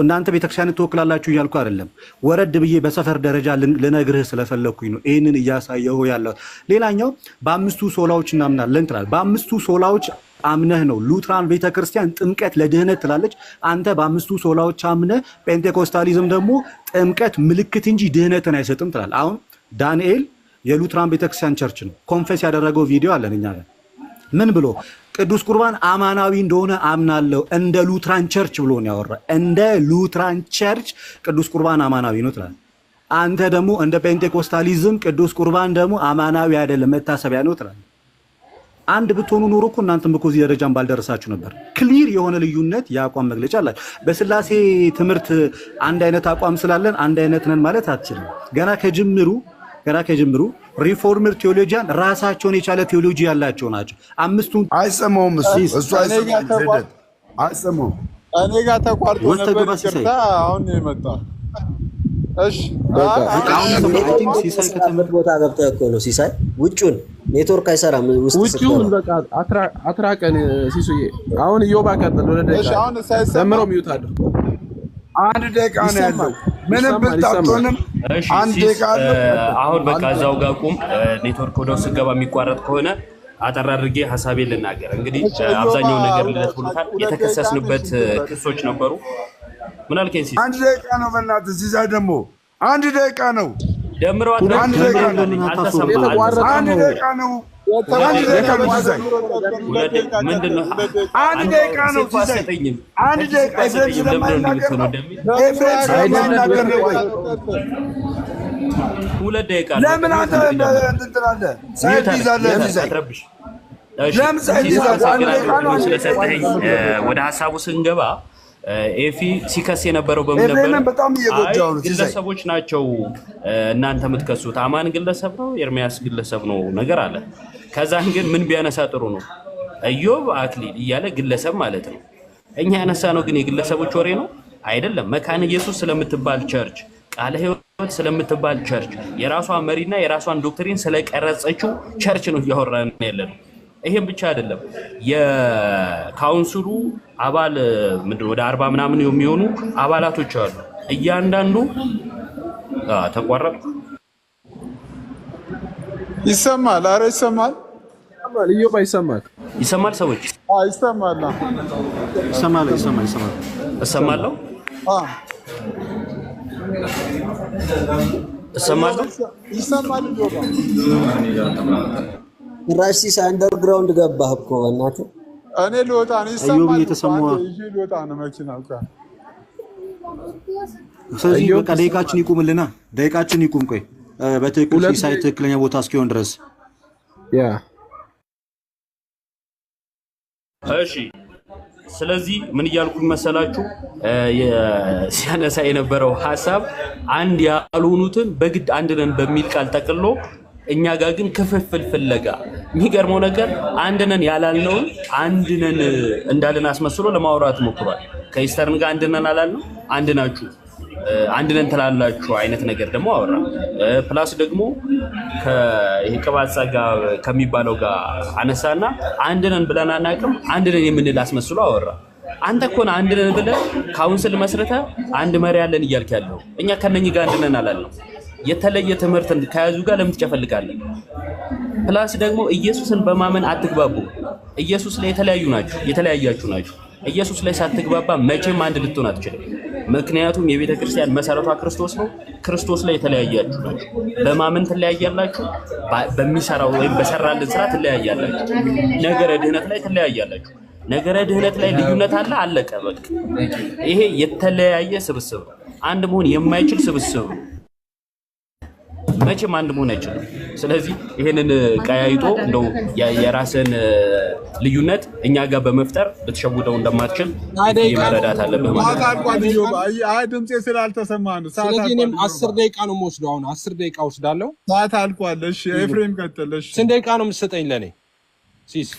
እናንተ ቤተክርስቲያን ትወክላላችሁ እያልኩ አይደለም። ወረድ ብዬ በሰፈር ደረጃ ልነግርህ ስለፈለግኩኝ ነው ይህንን እያሳየሁ ያለው። ሌላኛው በአምስቱ ሶላዎች እናምናለን ትላለህ። በአምስቱ ሶላዎች አምነህ ነው ሉትራን ቤተክርስቲያን ጥምቀት ለድህነት ትላለች። አንተ በአምስቱ ሶላዎች አምነህ፣ ፔንቴኮስታሊዝም ደግሞ ጥምቀት ምልክት እንጂ ድህነትን አይሰጥም ትላለህ። አሁን ዳንኤል የሉትራን ቤተክርስቲያን ቸርች ነው ኮንፌስ ያደረገው ቪዲዮ አለን እኛ ጋር። ምን ብሎ ቅዱስ ቁርባን አማናዊ እንደሆነ አምናለሁ እንደ ሉትራን ቸርች ብሎ ነው ያወራ። እንደ ሉትራን ቸርች ቅዱስ ቁርባን አማናዊ ነው ትላለህ። አንተ ደግሞ እንደ ፔንቴኮስታሊዝም ቅዱስ ቁርባን ደግሞ አማናዊ አይደለም መታሰቢያ ነው ትላለህ። አንድ ብትሆኑ ኖሮ እኮ እናንተም እኮ እዚህ ደረጃም ባልደረሳችሁ ነበር። ክሊር የሆነ ልዩነት የአቋም መግለጫ አላችሁ። በስላሴ ትምህርት አንድ አይነት አቋም ስላለን አንድ አይነት ነን ማለት አትችልም። ገና ከጅምሩ ሪፎርመር ቴዎሎጂያን ራሳቸውን የቻለ ቴዎሎጂ ያላቸው ናቸው። አምስቱን አይሰማውም እሱ አይሰማውም። እኔ ጋር ተቋርጦ ነበር ይቅርታ፣ አሁን ነው የመጣው። እሺ ሲሳይ ከተመት ቦታ ገብተህ እኮ ነው ሲሳይ። ውጪውን ኔትወርክ አይሰራም ውጪውን በቃ አትራቀን ሲሱዬ። አሁን ኢዮባ ቀጥል ወደ ደቂቃ ደምሮ ሚዩት አድርጎ አንድ ደቂቃ ነው ያለው። ምንም ብታጥቶንም አንድ ደቂቃ አለ። አሁን በቃ እዛው ጋር ቁም። ኔትወርክ ወደ ውስጥ ገባ የሚቋረጥ ከሆነ አጠር አድርጌ ሐሳቤን ልናገር። እንግዲህ አብዛኛው ነገር ልለት ብሎታል። የተከሰስንበት ክሶች ነበሩ። ምን አልከኝ ሲስ? አንድ ደቂቃ ነው በእናትህ ሲሳይ፣ ደግሞ አንድ ደቂቃ ነው ደምሮ አንድ ደቂቃ ነው። አንድ ደቂቃ ነው ሲሳይ፣ ምንድነው? አንድ ደቂቃ ነው ሲሳይ፣ አንድ ደቂቃ ስለማይናገር ነው። ስለማይናገር ነው ወይ? ሁለት ደቂቃ ለምን አንተ እንትን ትላለህ? ሳይድ ይዛለህ ሲሳይ። ለምን ሳይድ ይዛለህ? አንድ ደቂቃ ነው ስለሰጠኸኝ ወደ ሐሳቡ ስንገባ ኤፊ ሲከስ የነበረው በምን ነበር? በጣም እየጎዳው ነው። ግለሰቦች ናቸው እናንተ የምትከሱት። አማን ግለሰብ ነው፣ ኤርሚያስ ግለሰብ ነው ነገር አለ። ከዛን ግን ምን ቢያነሳ ጥሩ ነው? ኢዮብ አክሊል እያለ ግለሰብ ማለት ነው። እኛ ያነሳ ነው ግን የግለሰቦች ወሬ ነው አይደለም። መካነ ኢየሱስ ስለምትባል ቸርች፣ ቃለ ሕይወት ስለምትባል ቸርች የራሷ መሪና የራሷን ዶክትሪን ስለቀረጸችው ቸርች ነው እያወራን ያለነው። ይሄም ብቻ አይደለም። የካውንስሉ አባል ምንድነው ወደ 40 ምናምን የሚሆኑ አባላቶች አሉ። እያንዳንዱ ተቋረጠ። ይሰማል? አረ ይሰማል። ኢዮባ ይሰማል? ይሰማል? ሰዎች ይሰማል? ይሰማል? እሰማለሁ። እሰማለሁ። ይሰማል? ራሽ ሲሳይ አንደርግራውንድ ገባህ እኮ በእናትህ። እኔ ልወጣ ነው። ይሰማል? ልወጣ ነው መኪና ጋር። ስለዚህ በቃ ደቂቃችን ይቁምልና፣ ደቂቃችን ይቁም። ቆይ በትክክል ሲሳይ ትክክለኛ ቦታ እስኪሆን ድረስ እሺ። ስለዚህ ምን እያልኩኝ መሰላችሁ? ሲያነሳ የነበረው ሐሳብ አንድ ያልሆኑትን በግድ አንድ ነን በሚል ቃል ጠቅሎ እኛ ጋር ግን ክፍፍል ፍለጋ። የሚገርመው ነገር አንድ ነን ያላልነውን አንድ ነን እንዳልን አስመስሎ ለማውራት ሞክሯል። ከኢስተርን ጋር አንድ ነን አላልነው፣ አንድ ናችሁ፣ አንድ ነን ትላላችሁ አይነት ነገር ደግሞ አወራ። ፕላስ ደግሞ ከይሄ ቅባት ጸጋ ከሚባለው ጋር አነሳና አንድ ነን ብለን አናውቅም፣ አንድ ነን የምንል አስመስሎ አወራ። አንተ እኮ ነው አንድ ነን ብለህ ካውንስል መስረተ አንድ መሪ ያለን እያልክ ያለው። እኛ ከነኚህ ጋር አንድ ነን አላልነው። የተለየ ትምህርት ከያዙ ጋር ለምን ትጨፈልቃለህ? ፕላስ ደግሞ ኢየሱስን በማመን አትግባቡ። ኢየሱስ ላይ የተለያያችሁ ናችሁ። ኢየሱስ ላይ ሳትግባባ መቼም አንድ ልትሆን አትችልም። ምክንያቱም የቤተ ክርስቲያን መሰረቷ ክርስቶስ ነው። ክርስቶስ ላይ የተለያያችሁ ናችሁ። በማመን ትለያያላችሁ፣ በሚሰራው ወይም በሰራልን ስራ ትለያያላችሁ። ነገረ ድህነት ላይ ትለያያላችሁ። ነገረ ድህነት ላይ ልዩነት አለ፣ አለቀ በቃ። ይሄ የተለያየ ስብስብ ነው። አንድ መሆን የማይችል ስብስብ ነው። መቼም አንድ መሆን አይችልም። ስለዚህ ይሄንን ቀያይጦ እንደው የራስን ልዩነት እኛ ጋር በመፍጠር ልትሸውደው እንደማትችል መረዳት አለብህ ማለት ነው። አይ ድምጼ ስላልተሰማ ነው። ስለዚህ እኔም 10 ደቂቃ ነው የምወስደው። አሁን 10 ደቂቃ ወስዳለሁ። ሰዓት አልቋል። እሺ ኤፍሬም ቀጥል። እሺ ስንት ደቂቃ ነው የምትሰጠኝ ለኔ ሲስ?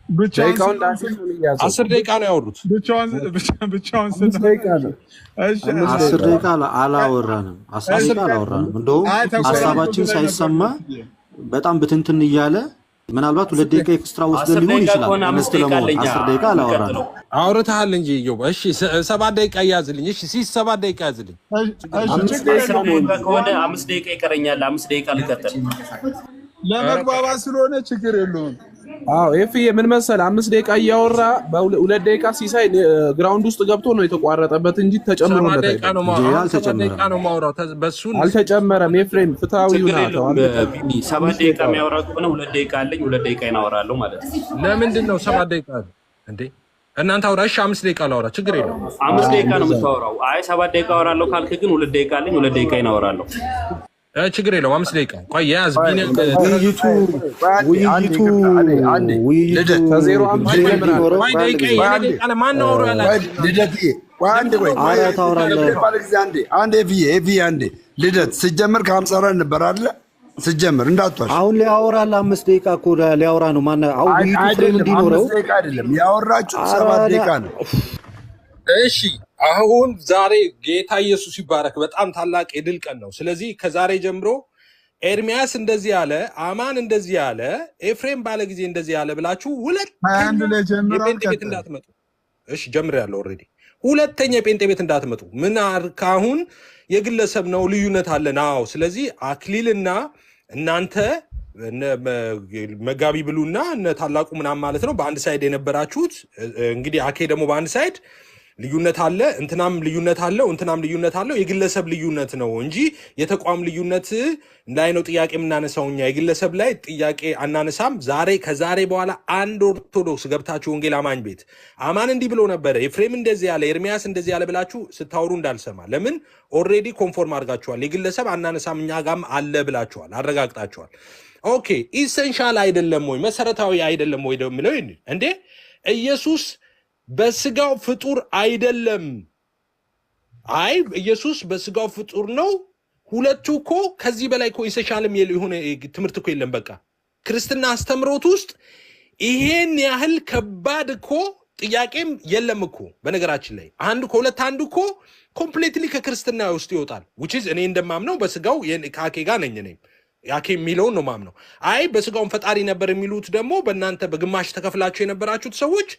ብቻውን 10 ደቂቃ ነው ያወሩት። ብቻውን ስንት ደቂቃ ነው? እሺ 10 ደቂቃ አላወራንም። 10 ደቂቃ አላወራንም። እንደውም ሀሳባችን ሳይሰማ በጣም ብትንትን እያለ ምናልባት 2 ደቂቃ ኤክስትራ ወስደን ሊሆን ይችላል። አነስተ ለሞት 10 ደቂቃ አላወራን አውርተሃል እንጂ ኢዮብ። እሺ 7 ደቂቃ ያዝልኝ። እሺ 7 ደቂቃ ያዝልኝ። 5 ደቂቃ ይቀረኛል። 5 ደቂቃ ልቀጥል። ለመግባባት ስለሆነ ችግር የለውም። አዎ ኤፍዬ ምን መሰለህ 5 ደቂቃ እያወራ በ2 ደቂቃ ሲሳይ ግራውንድ ውስጥ ገብቶ ነው የተቋረጠበት እንጂ ተጨምሮለት አልተጨመረም። ኤፍሬም ፍትሃዊ ይሁን። 7 ደቂቃ የሚያወራ ከሆነ 2 ደቂቃ አለኝ። 2 ደቂቃ እናወራለሁ ማለት ነው። ለምንድን ነው 7 ደቂቃ እንዴ? እናንተ አውራ። እሺ 5 ደቂቃ ላውራ፣ ችግር የለውም። 5 ደቂቃ ነው የምታወራው። አይ 7 ደቂቃ አወራለሁ ካልክ ግን 2 ደቂቃ አለኝ። 2 ደቂቃ እናወራለሁ። ችግር የለውም። 5 ደቂቃ ቆይ ያዝ። ልደት ስጀምር ከ54 ነበር አይደለ? ስጀምር እንዳትዋሽ። አሁን ሊያወራል 5 ደቂቃ እኮ ሊያወራ ነው። ማን አሁን ውይይቱ ፍሬም እንዲኖረው 5 ደቂቃ አይደለም ያወራችሁ 7 ደቂቃ ነው። እሺ አሁን ዛሬ ጌታ ኢየሱስ ይባረክ፣ በጣም ታላቅ የድል ቀን ነው። ስለዚህ ከዛሬ ጀምሮ ኤርሚያስ እንደዚህ ያለ፣ አማን እንደዚህ ያለ፣ ኤፍሬም ባለ ጊዜ እንደዚህ ያለ ብላችሁ ሁለተኛ የጴንጤ ቤት እንዳትመጡ። እሺ ጀምሬያለሁ ኦልሬዲ። ሁለተኛ የጴንጤ ቤት እንዳትመጡ። ምን አሁን የግለሰብ ነው፣ ልዩነት አለን። አዎ ስለዚህ አክሊልና እናንተ መጋቢ ብሉና እነ ታላቁ ምናምን ማለት ነው በአንድ ሳይድ የነበራችሁት። እንግዲህ አኬ ደግሞ በአንድ ሳይድ ልዩነት አለ፣ እንትናም ልዩነት አለው፣ እንትናም ልዩነት አለው። የግለሰብ ልዩነት ነው እንጂ የተቋም ልዩነት ላይ ነው ጥያቄ የምናነሳው እኛ። የግለሰብ ላይ ጥያቄ አናነሳም። ከዛሬ በኋላ አንድ ኦርቶዶክስ ገብታችሁ ወንጌል አማኝ ቤት አማን እንዲህ ብሎ ነበረ፣ ኤፍሬም እንደዚህ ያለ፣ ኤርሚያስ እንደዚህ ያለ ብላችሁ ስታወሩ እንዳልሰማ። ለምን? ኦልሬዲ ኮንፎርም አድርጋችኋል። የግለሰብ አናነሳም እኛ ጋም አለ ብላችኋል፣ አረጋግጣችኋል። ኦኬ ኢሰንሻል አይደለም ወይ መሰረታዊ አይደለም ወይ ደምለው እንዴ? ኢየሱስ በስጋው ፍጡር አይደለም። አይ ኢየሱስ በስጋው ፍጡር ነው። ሁለቱ እኮ ከዚህ በላይ እኮ ኢሰንሻልም የሆነ ትምህርት እኮ የለም። በቃ ክርስትና አስተምሮት ውስጥ ይሄን ያህል ከባድ እኮ ጥያቄም የለም እኮ። በነገራችን ላይ አንዱ ከሁለት አንዱ እኮ ኮምፕሊትሊ ከክርስትና ውስጥ ይወጣል። which is እኔ እንደማምነው በስጋው ከአኬ ጋር ነኝ ነኝ ያኬ የሚለውን ነው ማምነው። አይ በስጋውን ፈጣሪ ነበር የሚሉት ደግሞ በእናንተ በግማሽ ተከፍላችሁ የነበራችሁት ሰዎች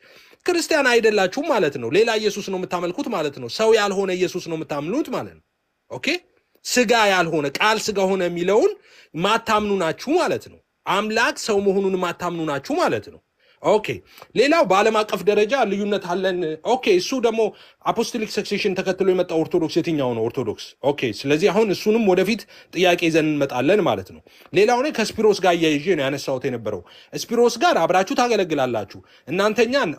ክርስቲያን አይደላችሁም ማለት ነው። ሌላ ኢየሱስ ነው የምታመልኩት ማለት ነው። ሰው ያልሆነ ኢየሱስ ነው የምታምኑት ማለት ነው። ኦኬ ስጋ ያልሆነ ቃል ስጋ ሆነ የሚለውን ማታምኑ ናችሁ ማለት ነው። አምላክ ሰው መሆኑን ማታምኑ ናችሁ ማለት ነው። ኦኬ ሌላው በዓለም አቀፍ ደረጃ ልዩነት አለን። ኦኬ እሱ ደግሞ አፖስቶሊክ ሰክሴሽን ተከትሎ የመጣው ኦርቶዶክስ የትኛው ነው ኦርቶዶክስ? ኦኬ ስለዚህ አሁን እሱንም ወደፊት ጥያቄ ይዘን እንመጣለን ማለት ነው። ሌላው እኔ ከስፒሮስ ጋር እያይዤ ነው ያነሳሁት የነበረው። ስፒሮስ ጋር አብራችሁ ታገለግላላችሁ። እናንተኛን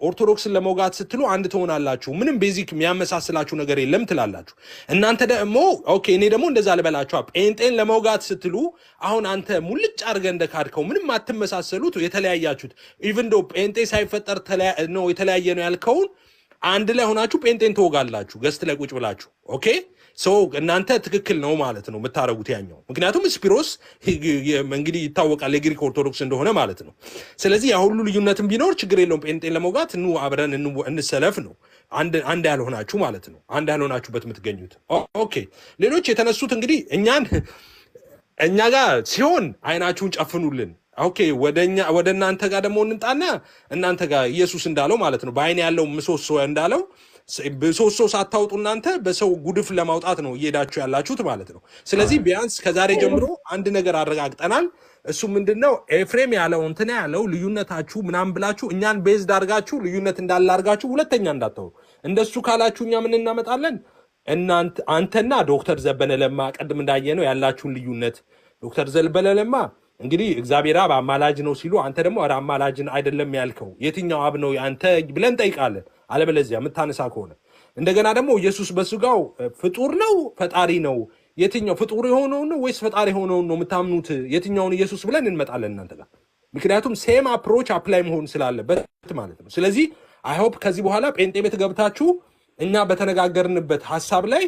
ኦርቶዶክስን ለመውጋት ስትሉ አንድ ትሆናላችሁ፣ ምንም ቤዚክ የሚያመሳስላችሁ ነገር የለም ትላላችሁ። እናንተ ደግሞ ኦኬ እኔ ደግሞ እንደዛ ልበላችሁ፣ ጴንጤን ለመውጋት ስትሉ አሁን አንተ ሙልጭ አድርገህ እንደካድከው ምንም አትመሳሰሉት፣ የተለያያችሁት ኢቭን ዶ ጴንጤ ሳይፈጠር ነው የተለያየ ነው ያልከውን አንድ ላይ ሆናችሁ ጴንጤን ትወጋላችሁ ገስት ላይ ቁጭ ብላችሁ። ኦኬ ሶ እናንተ ትክክል ነው ማለት ነው የምታረጉት ያኛው። ምክንያቱም ስፒሮስ እንግዲህ ይታወቃል የግሪክ ኦርቶዶክስ እንደሆነ ማለት ነው። ስለዚህ ያ ሁሉ ልዩነትም ቢኖር ችግር የለውም። ጴንጤን ለመውጋት አብረን እንሰለፍ ነው። አንድ ያልሆናችሁ ማለት ነው። አንድ ያልሆናችሁበት የምትገኙት። ኦኬ ሌሎች የተነሱት እንግዲህ እኛ ጋር ሲሆን አይናችሁን ጨፍኑልን። ኦኬ ወደ እናንተ ጋር ደግሞ እንጣና እናንተ ጋር ኢየሱስ እንዳለው ማለት ነው በአይን ያለው ምሰሶ እንዳለው ምሰሶ ሳታውጡ እናንተ በሰው ጉድፍ ለማውጣት ነው እየሄዳችሁ ያላችሁት ማለት ነው። ስለዚህ ቢያንስ ከዛሬ ጀምሮ አንድ ነገር አረጋግጠናል። እሱ ምንድነው? ኤፍሬም ያለው እንትና ያለው ልዩነታችሁ ምናምን ብላችሁ እኛን ቤዝድ አድርጋችሁ ልዩነት እንዳላርጋችሁ ሁለተኛ እንዳታወሩ። እንደሱ ካላችሁ እኛ ምን እናመጣለን? አንተና ዶክተር ዘበነ ለማ ቀድም እንዳየነው ያላችሁን ልዩነት ዶክተር ዘበነ ለማ እንግዲህ እግዚአብሔር አብ አማላጅ ነው ሲሉ አንተ ደግሞ ኧረ አማላጅን አይደለም ያልከው የትኛው አብ ነው አንተ ብለን ጠይቃለን። አለበለዚያ የምታነሳ ከሆነ እንደገና ደግሞ ኢየሱስ በስጋው ፍጡር ነው ፈጣሪ ነው፣ የትኛው ፍጡር የሆነው ነው ወይስ ፈጣሪ የሆነው ነው የምታምኑት? የትኛውን ኢየሱስ ብለን እንመጣለን እናንተ ጋር። ምክንያቱም ሴም አፕሮች አፕላይ መሆን ስላለበት ማለት ነው። ስለዚህ አይ ሆፕ ከዚህ በኋላ ጴንጤ ቤት ገብታችሁ እኛ በተነጋገርንበት ሐሳብ ላይ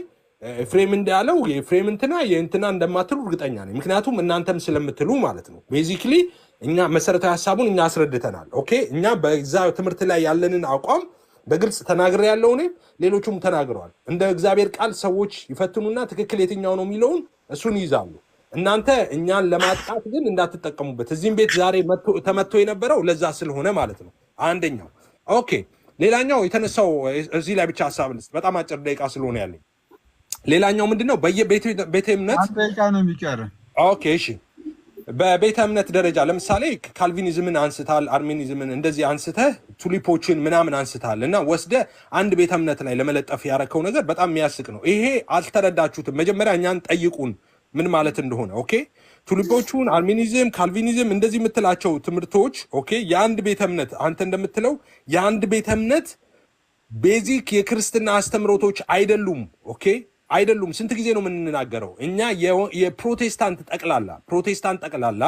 ኤፍሬም እንዳለው የኤፍሬም እንትና የእንትና እንደማትሉ እርግጠኛ ነኝ። ምክንያቱም እናንተም ስለምትሉ ማለት ነው። ቤዚክሊ እኛ መሰረታዊ ሐሳቡን እኛ አስረድተናል። ኦኬ እኛ በዛ ትምህርት ላይ ያለንን አቋም በግልጽ ተናግሬ ያለው እኔ ሌሎቹም ተናግረዋል። እንደ እግዚአብሔር ቃል ሰዎች ይፈትኑና ትክክል የትኛው ነው የሚለውን እሱን ይይዛሉ። እናንተ እኛን ለማጥቃት ግን እንዳትጠቀሙበት። እዚህም ቤት ዛሬ ተመቶ የነበረው ለዛ ስለሆነ ማለት ነው። አንደኛው ኦኬ። ሌላኛው የተነሳው እዚህ ላይ ብቻ ሐሳብ ልስጥ፣ በጣም አጭር ደቂቃ ስለሆነ ያለኝ። ሌላኛው ምንድነው በየቤተ እምነት አንድ ደቂቃ ነው የሚቀር። ኦኬ እሺ። በቤተ እምነት ደረጃ ለምሳሌ ካልቪኒዝምን አንስታል፣ አርሜኒዝምን እንደዚህ አንስተህ ቱሊፖችን ምናምን አንስታል እና ወስደ አንድ ቤተ እምነት ላይ ለመለጠፍ ያረከው ነገር በጣም የሚያስቅ ነው። ይሄ አልተረዳችሁትም። መጀመሪያ እኛን ጠይቁን ምን ማለት እንደሆነ። ኦኬ ቱሊፖቹን፣ አርሜኒዝም፣ ካልቪኒዝም እንደዚህ የምትላቸው ትምህርቶች ኦኬ የአንድ ቤተ እምነት አንተ እንደምትለው የአንድ ቤተ እምነት ቤዚክ የክርስትና አስተምሮቶች አይደሉም። ኦኬ አይደሉም። ስንት ጊዜ ነው የምንናገረው? እኛ የፕሮቴስታንት ጠቅላላ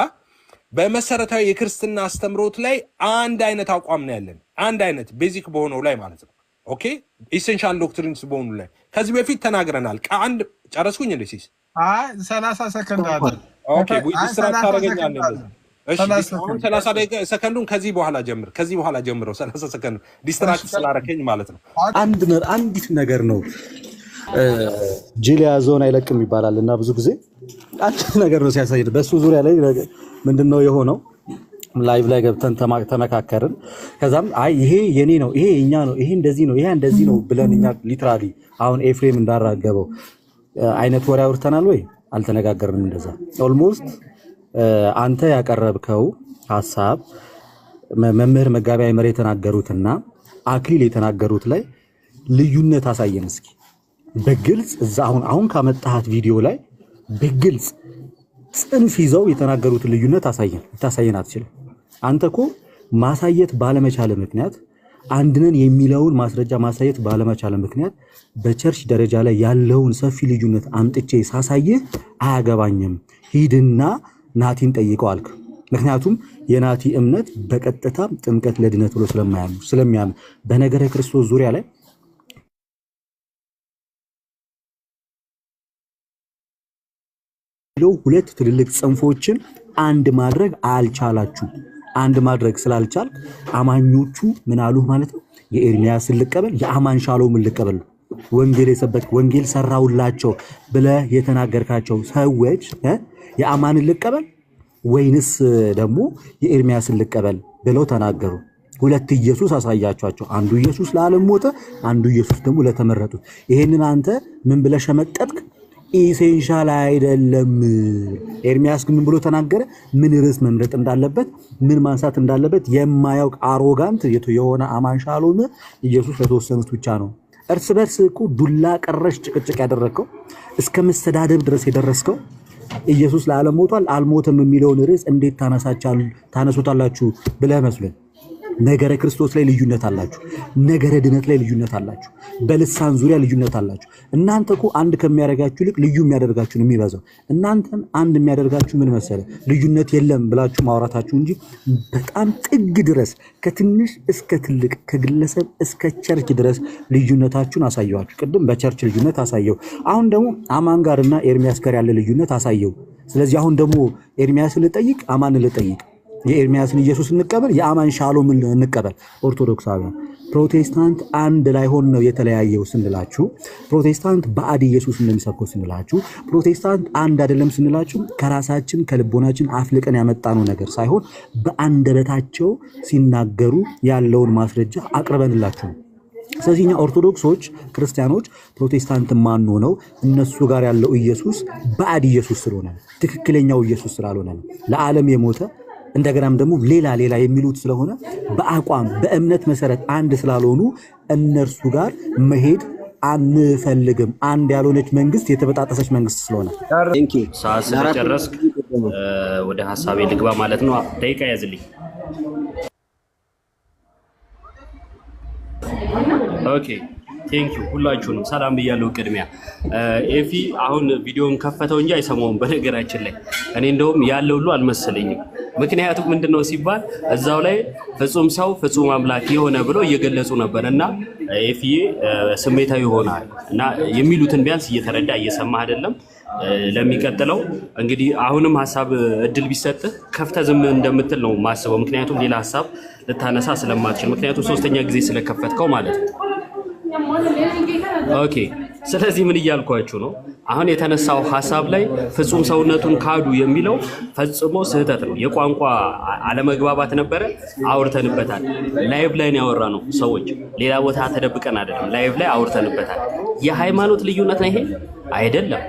በመሰረታዊ የክርስትና አስተምሮት ላይ አንድ አይነት አቋም ነው ያለን፣ አንድ አይነት ቤዚክ በሆነው ላይ ማለት ነው። ኦኬ ኢሴንሻል ዶክትሪንስ በሆኑ ላይ ከዚህ በፊት ተናግረናል። አንድ ጨረስኩኝ እንዴ ሲስ? አይ 30 ሰከንድ አለ። ኦኬ ዲስትራክት ታደርገኛለህ። እሺ አሁን 30 ሰከንዱን ከዚህ በኋላ ጀምረው 30 ሰከንድ ዲስትራክት ስላደረከኝ ማለት ነው። አንዲት ነገር ነው ጅል ያዘውን አይለቅም ይባላል እና ብዙ ጊዜ አንድ ነገር ነው ሲያሳየን። በሱ ዙሪያ ላይ ምንድነው የሆነው? ላይቭ ላይ ገብተን ተመካከርን። ከዛም አይ ይሄ የኔ ነው፣ ይሄ የኛ ነው፣ ይሄ እንደዚህ ነው፣ ይሄ እንደዚህ ነው ብለን እኛ ሊትራሊ አሁን ኤፍሬም እንዳራገበው አይነት ወሬ አውርተናል ወይ? አልተነጋገርንም እንደዛ። ኦልሞስት አንተ ያቀረብከው ሐሳብ መምህር መጋቢ አይመር የተናገሩትና አክሊል የተናገሩት ላይ ልዩነት አሳየን እስኪ በግልጽ። እዛ አሁን ካመጣሃት ቪዲዮ ላይ በግልጽ ጽንፍ ይዘው የተናገሩትን ልዩነት ታሳየን አትችልም። አንተ እኮ ማሳየት ባለመቻለ ምክንያት አንድነን የሚለውን ማስረጃ ማሳየት ባለመቻለ ምክንያት በቸርች ደረጃ ላይ ያለውን ሰፊ ልዩነት አምጥቼ ሳሳየህ አያገባኝም፣ ሂድና ናቲን ጠይቀው አልክ። ምክንያቱም የናቲ እምነት በቀጥታ ጥምቀት ለድነት ብሎ ስለሚያምን በነገረ ክርስቶስ ዙሪያ ላይ ሁለት ትልልቅ ጽንፎችን አንድ ማድረግ አልቻላችሁ። አንድ ማድረግ ስላልቻል አማኞቹ ምን አሉ ማለት ነው? የኤርሚያስን ልቀበል፣ የአማን ሻሎምን ልቀበል። ወንጌል የሰበክ ወንጌል ሰራውላቸው ብለህ የተናገርካቸው ሰዎች የአማንን ልቀበል ወይንስ ደግሞ የኤርሚያስን ልቀበል ብለው ተናገሩ። ሁለት ኢየሱስ አሳያቸዋቸው። አንዱ ኢየሱስ ለዓለም ሞተ፣ አንዱ ኢየሱስ ደግሞ ለተመረጡት። ይሄንን አንተ ምን ብለህ ሸመጠጥክ? ኢሴንሻል አይደለም። ኤርሚያስ ግን ምን ብሎ ተናገረ? ምን ርዕስ መምረጥ እንዳለበት፣ ምን ማንሳት እንዳለበት የማያውቅ አሮጋንት የሆነ አማን ሻሎም ኢየሱስ ለተወሰኑት ብቻ ነው። እርስ በርስ እኮ ዱላ ቀረሽ ጭቅጭቅ ያደረግከው እስከ መሰዳደብ ድረስ የደረስከው ኢየሱስ ለዓለም ሞቷል አልሞተም የሚለውን ርዕስ እንዴት ታነሱታላችሁ ብለህ መስሎኝ። ነገረ ክርስቶስ ላይ ልዩነት አላችሁ፣ ነገረ ድነት ላይ ልዩነት አላችሁ፣ በልሳን ዙሪያ ልዩነት አላችሁ። እናንተ እኮ አንድ ከሚያደርጋችሁ ይልቅ ልዩ የሚያደርጋችሁ ነው የሚበዛው። እናንተን አንድ የሚያደርጋችሁ ምን መሰለ? ልዩነት የለም ብላችሁ ማውራታችሁ እንጂ በጣም ጥግ ድረስ ከትንሽ እስከ ትልቅ ከግለሰብ እስከ ቸርች ድረስ ልዩነታችሁን አሳየዋችሁ። ቅድም በቸርች ልዩነት አሳየው፣ አሁን ደግሞ አማን ጋርና ኤርሚያስ ጋር ያለ ልዩነት አሳየው። ስለዚህ አሁን ደግሞ ኤርሚያስን ልጠይቅ፣ አማንን ልጠይቅ። የኤርሚያስን ኢየሱስ እንቀበል፣ የአማን ሻሎምን እንቀበል። ኦርቶዶክሳውያን ፕሮቴስታንት አንድ ላይ ሆን ነው የተለያየው ስንላችሁ፣ ፕሮቴስታንት ባዕድ ኢየሱስ እንደሚሰብከው ስንላችሁ፣ ፕሮቴስታንት አንድ አይደለም ስንላችሁ ከራሳችን ከልቦናችን አፍልቀን ያመጣነው ነገር ሳይሆን በአንደበታቸው ሲናገሩ ያለውን ማስረጃ አቅርበንላችሁ ነው። ስለዚህ እኛ ኦርቶዶክሶች ክርስቲያኖች ፕሮቴስታንት ማንሆነው እነሱ ጋር ያለው ኢየሱስ ባዕድ ኢየሱስ ስለሆነ ትክክለኛው ኢየሱስ ስላልሆነ ነው። ለዓለም የሞተ እንደገናም ደግሞ ሌላ የሚሉት ስለሆነ በአቋም በእምነት መሰረት አንድ ስላልሆኑ እነርሱ ጋር መሄድ አንፈልግም። አንድ ያልሆነች መንግስት፣ የተበጣጠሰች መንግስት ስለሆነ ሰዓት ስለጨረስክ ወደ ሀሳቤ ልግባ ማለት ነው። ደቂቃ ያዝልኝ። ኦኬ ቴንኪው ሁላችሁንም ሰላም ብያለሁ። ቅድሚያ ኤፊ አሁን ቪዲዮን ከፈተው እንጂ አይሰማውም። በነገራችን ላይ እኔ እንደውም ያለው ሁሉ አልመሰለኝም። ምክንያቱም ምንድነው ሲባል እዛው ላይ ፍጹም ሰው ፍጹም አምላክ የሆነ ብሎ እየገለጹ ነበር እና ኤፊዬ ስሜታዊ ሆናል እና የሚሉትን ቢያንስ እየተረዳ እየሰማ አይደለም። ለሚቀጥለው እንግዲህ አሁንም ሀሳብ እድል ቢሰጥህ ከፍተህ ዝም እንደምትል ነው ማስበው። ምክንያቱም ሌላ ሀሳብ ልታነሳ ስለማትችል፣ ምክንያቱም ሶስተኛ ጊዜ ስለከፈትከው ማለት ነው። ኦኬ ስለዚህ ምን እያልኳችሁ ነው? አሁን የተነሳው ሐሳብ ላይ ፍጹም ሰውነቱን ካዱ የሚለው ፈጽሞ ስህተት ነው። የቋንቋ አለመግባባት ነበረ፣ አውርተንበታል። ላይቭ ላይ ነው ያወራነው ሰዎች፣ ሌላ ቦታ ተደብቀን አይደለም። ላይቭ ላይ አውርተንበታል። የሃይማኖት ልዩነት ነው ይሄ አይደለም።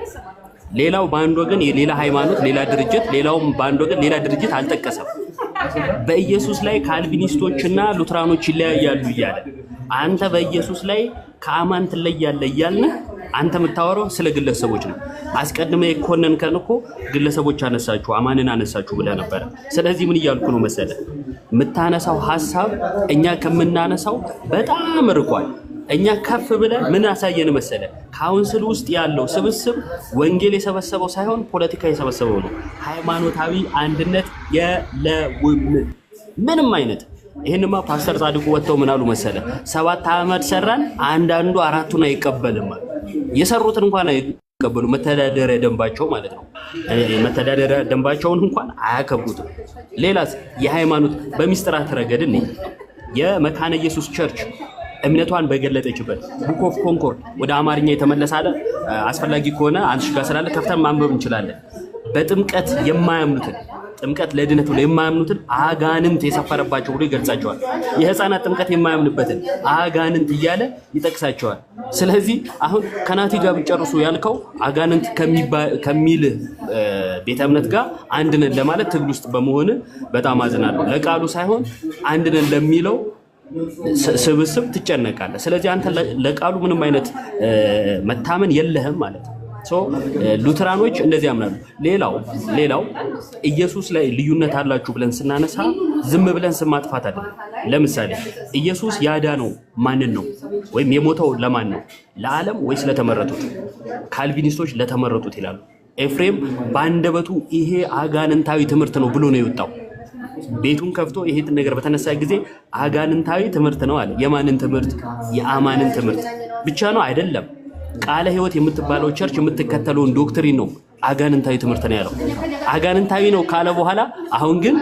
ሌላው በአንድ ወገን የሌላ ሃይማኖት ሌላ ድርጅት፣ ሌላውም በአንድ ወገን ሌላ ድርጅት አልጠቀሰም። በኢየሱስ ላይ ካልቪኒስቶችና ሉትራኖች ይለያያሉ እያለ አንተ በኢየሱስ ላይ ከአማን ትለያለህ እያልነህ አንተ የምታወራው ስለ ግለሰቦች ነው። አስቀድመ የኮነንከን እኮ ግለሰቦች አነሳችሁ፣ አማንን አነሳችሁ ብለህ ነበረ። ስለዚህ ምን እያልኩ ነው መሰለ፣ የምታነሳው ሐሳብ እኛ ከምናነሳው በጣም ርቋል። እኛ ከፍ ብለን ምን አሳየን መሰለ፣ ካውንስል ውስጥ ያለው ስብስብ ወንጌል የሰበሰበው ሳይሆን ፖለቲካ የሰበሰበው ነው። ሃይማኖታዊ አንድነት የለውም ምንም አይነት። ይህንማ ፓስተር ጻድቁ ወጥተው ምን አሉ መሰለ፣ 7 ዓመት ሰራን፣ አንዳንዱ 4ቱን አይቀበልም። የሰሩትን እንኳን አይቀበሉ፣ መተዳደሪያ ደንባቸው ማለት ነው። መተዳደሪያ ደንባቸውን እንኳን አያከብሩትም። ሌላስ የሃይማኖት በሚስጥራት ረገድ የመካነ ኢየሱስ ቸርች እምነቷን በገለጠችበት ቡክ ኦፍ ኮንኮርድ ወደ አማርኛ የተመለሰ አለ። አስፈላጊ ከሆነ አንቺ ጋር ስላለ ከፍተን ማንበብ እንችላለን። በጥምቀት የማያምኑትን ጥምቀት ለድነት ብሎ የማያምኑትን አጋንንት የሰፈረባቸው ብሎ ይገልጻቸዋል። የህፃናት ጥምቀት የማያምንበትን አጋንንት እያለ ይጠቅሳቸዋል። ስለዚህ አሁን ከናቲ ጋር ቢጨርሱ ያልከው አጋንንት ከሚል ቤተ እምነት ጋር አንድ ነን ለማለት ትግል ውስጥ በመሆን በጣም አዝናለሁ። ለቃሉ ሳይሆን አንድ ነን ለሚለው ስብስብ ትጨነቃለህ። ስለዚህ አንተ ለቃሉ ምንም አይነት መታመን የለህም ማለት ነው። ሉትራኖች እንደዚህ ያምናሉ። ሌላው ኢየሱስ ላይ ልዩነት አላችሁ ብለን ስናነሳ ዝም ብለን ስም ማጥፋት አይደለም። ለምሳሌ ኢየሱስ ያዳነው ማንን ነው? ወይም የሞተው ለማን ነው? ለዓለም ወይስ ለተመረጡት? ካልቪኒስቶች ለተመረጡት ይላሉ። ኤፍሬም በአንደበቱ ይሄ አጋንንታዊ ትምህርት ነው ብሎ ነው የወጣው። ቤቱን ከፍቶ ይሄ ነገር በተነሳ ጊዜ አጋንንታዊ ትምህርት ነው አለ። የማንን ትምህርት? የአማንን ትምህርት ብቻ ነው አይደለም። ቃለ ሕይወት የምትባለው ቸርች የምትከተለውን ዶክትሪን ነው አጋንንታዊ ትምህርት ነው ያለው። አጋንንታዊ ነው ካለ በኋላ አሁን ግን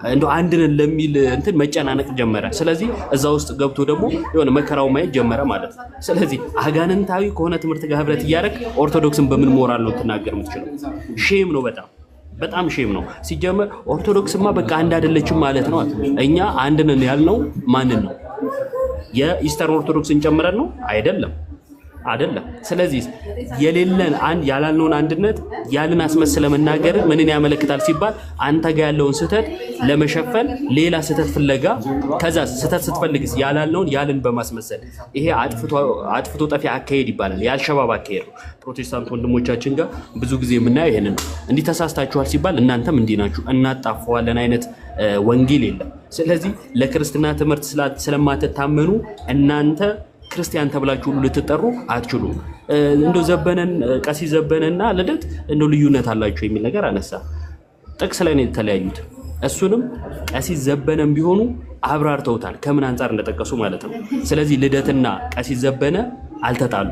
እንደው አንድን ለሚል እንትን መጨናነቅ ጀመረ። ስለዚህ እዛ ውስጥ ገብቶ ደግሞ የሆነ መከራው ማየት ጀመረ ማለት ነው። ስለዚህ አጋንንታዊ ከሆነ ትምህርት ጋር ህብረት እያደረግ ኦርቶዶክስን በምን ሞራል ነው ትናገር የምትችለው? ሼም ነው፣ በጣም ሼም ነው። ሲጀመር ኦርቶዶክስማ በቃ አንድ አይደለችም ማለት ነው። እኛ አንድ ነን ያልነው ማንን ነው? የኢስተርን ኦርቶዶክስን ጨምረን ነው አይደለም። ስለዚህ የሌለን አንድ ያላልነውን አንድነት ያልን አስመስለ መናገር ምንን ያመለክታል ሲባል አንተ ጋር ያለውን ስህተት ለመሸፈን ሌላ ስህተት ፍለጋ፣ ከዛ ስህተት ስትፈልግስ ያላልነውን ያልን በማስመሰል ይሄ አጥፍቶ ጠፊ አካሄድ ይባላል። የአልሸባብ አካሄድ ነው። ፕሮቴስታንት ወንድሞቻችን ጋር ብዙ ጊዜ የምናየው ይሄንን ነው። እንዲህ ተሳስታችኋል ሲባል እናንተም እንዲህ ናችሁ እናጣፈዋለን አይነት ወንጌል የለም። ስለዚህ ለክርስትና ትምህርት ስለማትታመኑ እናንተ ክርስቲያን ተብላችሁ ሁሉ ልትጠሩ አትችሉም። እንደው ቀሲስ ዘበነና ልደት እንደው ልዩነት አላችሁ የሚል ነገር አነሳ። ጥቅስ ላይ ነው የተለያዩት። እሱንም ቀሲስ ዘበነም ቢሆኑ አብራርተውታል፣ ከምን አንጻር እንደጠቀሱ ማለት ነው። ስለዚህ ልደትና ቀሲስ ዘበነ አልተጣሉ።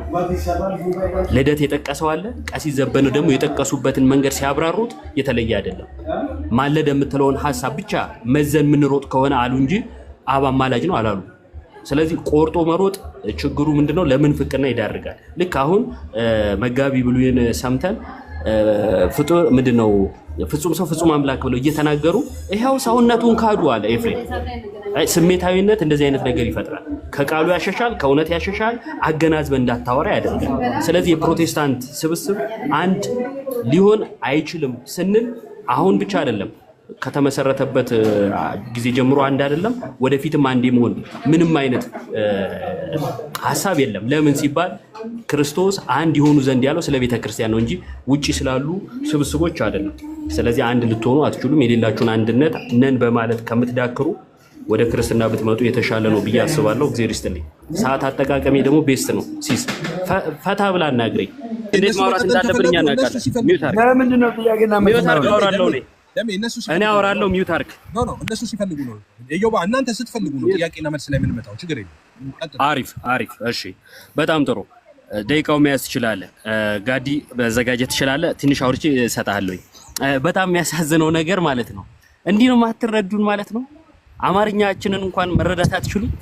ልደት የጠቀሰው አለ፣ ቀሲስ ዘበነ ደግሞ የጠቀሱበትን መንገድ ሲያብራሩት የተለየ አይደለም። ማለደ የምትለውን ሐሳብ ብቻ መዘን የምንሮጥ ከሆነ አሉ እንጂ አብ አማላጅ ነው አላሉ። ስለዚህ ቆርጦ መሮጥ ችግሩ ምንድነው? ለምን ፍቅርና ይዳርጋል። ልክ አሁን መጋቢ ብሉይን ሰምተን ፍጡር ምንድነው ፍጹም ሰው ፍጹም አምላክ ብለው እየተናገሩ ይሄው ሰውነቱን ካዱ አለ ኤፍሬም። ስሜታዊነት እንደዚህ አይነት ነገር ይፈጥራል። ከቃሉ ያሸሻል፣ ከእውነት ያሸሻል፣ አገናዝበ እንዳታወራ ያደርጋል። ስለዚህ የፕሮቴስታንት ስብስብ አንድ ሊሆን አይችልም ስንል አሁን ብቻ አይደለም ከተመሰረተበት ጊዜ ጀምሮ አንድ አይደለም፣ ወደፊትም አንድ መሆን ምንም አይነት ሐሳብ የለም። ለምን ሲባል ክርስቶስ አንድ የሆኑ ዘንድ ያለው ስለ ቤተ ክርስቲያን ነው እንጂ ውጪ ስላሉ ስብስቦች አይደለም። ስለዚህ አንድ ልትሆኑ አትችሉም። የሌላችሁን አንድነት ነን በማለት ከምትዳክሩ ወደ ክርስትና ብትመጡ የተሻለ ነው ብዬ አስባለሁ። እግዚአብሔር ይስጥልኝ። ሰዓት አጠቃቀሜ ደግሞ ቤስት ነው። ሲስ ፈታ ብላ አናግረኝ። እንዴት ማውራት እንዳለብን እኛ እናውቃለን። ሚውት አድርግ። ለምንድን ነው ጥያቄና ሚውት አድርግ። አወራለሁ እኔ አወራለሁ። ሚውት አድርግ። እነሱ ሲፈልጉ ነው እዮባ፣ እናንተ ስትፈልጉ ነው ጥያቄና መልስ ላይ የምንመጣው። ችግር የለም። አሪፍ። እሺ፣ በጣም ጥሩ። ደቂቃው መያዝ ትችላለህ። ጋዲ መዘጋጀት ትችላለህ። ትንሽ አውርቼ እሰጥሃለሁ። በጣም የሚያሳዝነው ነገር ማለት ነው እንዲህ ነው የማትረዱን ማለት ነው። አማርኛችንን እንኳን መረዳት አትችሉም።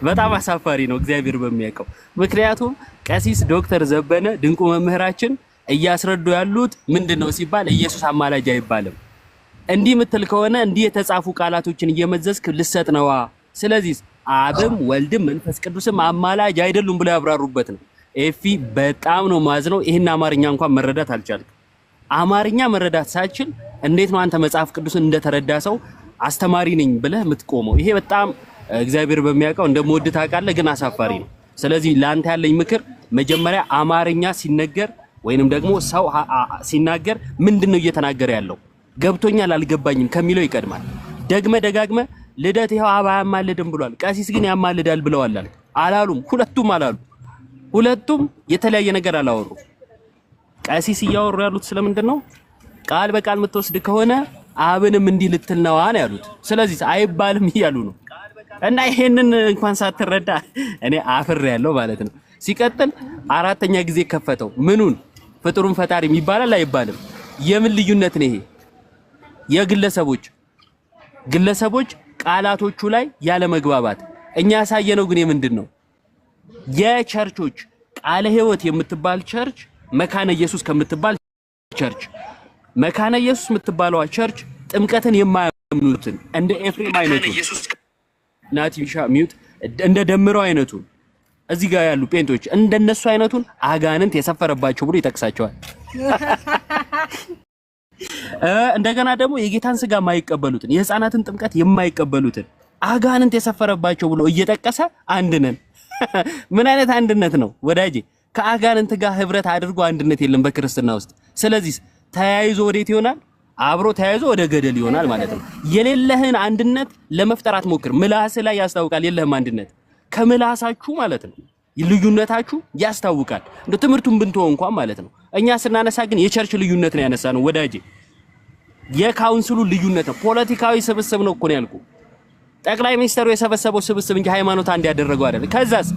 በጣም አሳፋሪ ነው እግዚአብሔር በሚያውቀው። ምክንያቱም ቀሲስ ዶክተር ዘበነ ድንቁ መምህራችን እያስረዱ ያሉት ምንድነው ሲባል ኢየሱስ አማላጅ አይባልም። እንዲህ ምትል ከሆነ እንዲህ የተጻፉ ቃላቶችን እየመዘዝክ ልሰጥ ነዋ። ስለዚህ አብም ወልድም መንፈስ ቅዱስም አማላጅ አይደሉም ብለው ያብራሩበት ነው። ኤፊ በጣም ነው ማዝነው። ይሄን አማርኛ እንኳን መረዳት አልቻልክም። አማርኛ መረዳት ሳይችል እንዴት ነው አንተ መጽሐፍ ቅዱስን እንደተረዳ ሰው አስተማሪ ነኝ ብለህ የምትቆመው? ይሄ በጣም እግዚአብሔር በሚያውቀው እንደምወድ ታውቃለህ፣ ግን አሳፋሪ ነው። ስለዚህ ላንተ ያለኝ ምክር መጀመሪያ አማርኛ ሲነገር ወይንም ደግሞ ሰው ሲናገር ምንድነው እየተናገረ ያለው ገብቶኛል አልገባኝም ከሚለው ይቀድማል። ደጋግመ ልደት ይሄው አባ ያማልድም ብሏል፣ ቀሲስ ግን ያማልዳል ብለዋል አላሉም? ሁለቱም አላሉ። ሁለቱም የተለያየ ነገር አላወሩ። ቀሲስ እያወሩ ያሉት ስለምንድን ነው? ቃል በቃል የምትወስድ ከሆነ አብንም እንዲህ ልትል ነው ያሉት። ስለዚህ አይባልም እያሉ ነው። እና ይሄንን እንኳን ሳትረዳ እኔ አፍር ያለው ማለት ነው። ሲቀጥል አራተኛ ጊዜ ከፈተው ምኑን ፍጡሩን ፈጣሪ ይባላል አይባልም? የምን ልዩነት ነው ይሄ? የግለሰቦች ቃላቶቹ ላይ ያለ መግባባት እኛ ያሳየነው ግን የምንድን ነው? የቸርቾች ቃለ ሕይወት የምትባል ቸርች መካነ ኢየሱስ ከምትባል ቸርች መካነ ኢየሱስ የምትባለዋ ቸርች ጥምቀትን የማያምኑትን እንደ ኤፍሬም አይነቱ ናቲሻ ሚዩት እንደ ደምረው አይነቱ እዚህ ጋር ያሉ ጴንቶች እንደነሱ አይነቱን አጋንንት የሰፈረባቸው ብሎ ይጠቅሳቸዋል። እንደገና ደግሞ የጌታን ስጋ የማይቀበሉትን የህፃናትን ጥምቀት የማይቀበሉትን አጋንንት የሰፈረባቸው ብሎ እየጠቀሰ አንድ ነን። ምን አይነት አንድነት ነው ወዳጄ? ከአጋንንት ጋር ህብረት አድርጎ አንድነት የለም በክርስትና ውስጥ። ስለዚህ ተያይዞ ወዴት ይሆናል? አብሮ ተያይዞ ወደ ገደል ይሆናል ማለት ነው። የሌለህን አንድነት ለመፍጠር አትሞክር። ምላስ ላይ ያስታውቃል የለህም አንድነት ከምላሳችሁ ማለት ነው። ልዩነታችሁ ያስታውቃል። እንደ ትምህርቱን ብንተው እንኳን ማለት ነው። እኛ ስናነሳ ግን የቸርች ልዩነት ነው ያነሳነው ወዳጄ። የካውንስሉ ልዩነት ነው። ፖለቲካዊ ስብስብ ነው እኮ ነው ያልኩ። ጠቅላይ ሚኒስትሩ የሰበሰበው ስብስብ እንጂ ሃይማኖት አንድ ያደረገው አይደለም። ከዛስ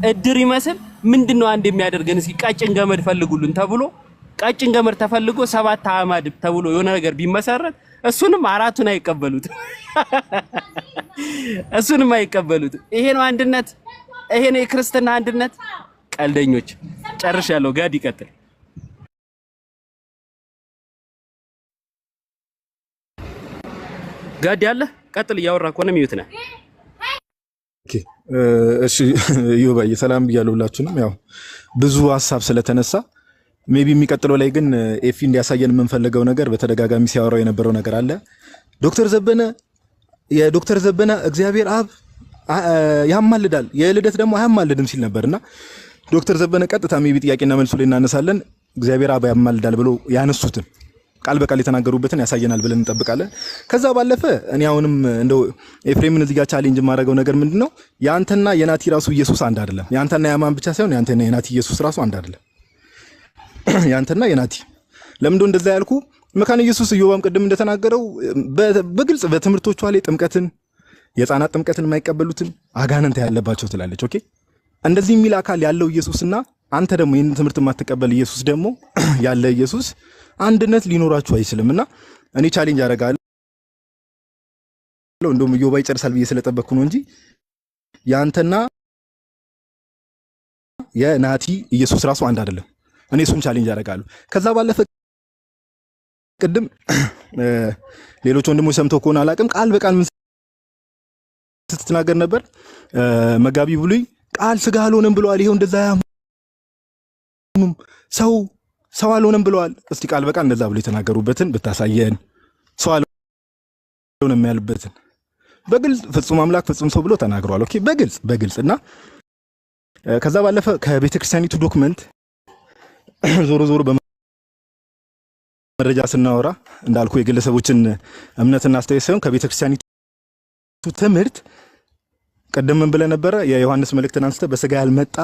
እድር ይመስል ምንድነው አንድ የሚያደርገን? እስኪ ቀጭን ገመድ ፈልጉልን ተብሎ ቀጭን ገመድ ተፈልጎ 7 አዕማድ ተብሎ የሆነ ነገር ቢመሰረት እሱንም አራቱን አይቀበሉት። እሱንም አይቀበሉት። ይሄ ነው አንድነት? ይሄ ነው የክርስትና አንድነት? ቀልደኞች። ጨርሻለሁ። ጋድ ይቀጥል። ጋድ ያለ ቀጥል። እያወራ ከሆነ ሚዩት ነህ። ኦኬ እሺ። ዮባዬ ሰላም ብያለሁ ሁላችሁንም። ያው ብዙ ሀሳብ ስለተነሳ ሜቢ የሚቀጥለው ላይ ግን ኤፊ እንዲያሳየን የምንፈልገው ነገር በተደጋጋሚ ሲያወራው የነበረው ነገር አለ። የዶክተር ዘበነ እግዚአብሔር አብ ያማልዳል የልደት ደግሞ አያማልድም ሲል ነበርና ዶክተር ዘበነ ቀጥታ ሜቢ ጥያቄና መልሱ ላይ እናነሳለን። እግዚአብሔር አብ ያማልዳል ብሎ ያነሱትን ቃል በቃል የተናገሩበትን ያሳየናል ብለን እንጠብቃለን። ከዛ ባለፈ እኔ አሁንም እንደው ኤፍሬምን እዚህ ጋር ቻሌንጅ የማደርገው ነገር ምንድነው? ያንተና የናቲ ራሱ ኢየሱስ አንድ አይደለም። ያንተና ያማን ብቻ ሳይሆን ያንተና የናቲ ኢየሱስ ራሱ አንድ አይደለም። ያንተና የናቲ ለምንድነው እንደዛ ያልኩ? መካነ ኢየሱስ ኢዮባም ቅድም እንደተናገረው በግልጽ በትምህርቶቿ ላይ ጥምቀትን የህፃናት ጥምቀትን የማይቀበሉትን አጋንንት ያለባቸው ትላለች። ኦኬ እንደዚህ የሚል አካል ያለው ኢየሱስና አንተ ደግሞ ይህን ትምህርት የማትቀበል ኢየሱስ ደግሞ ያለ ኢየሱስ አንድነት ሊኖራችሁ አይችልምና እኔ ቻሌንጅ አደርጋለሁ። እንደውም ኢዮባ ይጨርሳል ብዬ ስለጠበቅኩ ነው እንጂ ያንተና የናቲ ኢየሱስ ራሱ አንድ አይደለም። እኔ እሱን ቻሌንጅ አደርጋለሁ። ከዛ ባለፈ ቅድም ሌሎች ወንድሞች ሰምተው ከሆነ አላውቅም ቃል በቃል ምን ስትናገር ነበር? መጋቢ ብሉይ ቃል ስጋ አልሆነም ብለዋል። ይሄው እንደዛ ሰው አልሆነም ብለዋል። እስቲ ቃል በቃል እንደዛ ብሎ የተናገሩበትን ብታሳየን። ሰው አልሆነም ያሉበትን በግልጽ ፍጹም አምላክ ፍጹም ሰው ብሎ ተናግሯል። ኦኬ በግልጽ እና ከዛ ባለፈ ከቤተክርስቲያኒቱ ዶክመንት ዞሮ በመረጃ ስናወራ እንዳልኩ የግለሰቦችን እምነትና አስተያየት ሳይሆን ከቤተክርስቲያኒቱ ትምህርት ቀደም ምን ብለ ነበረ? የዮሐንስ መልእክትን አንስተ በስጋ ያልመጣ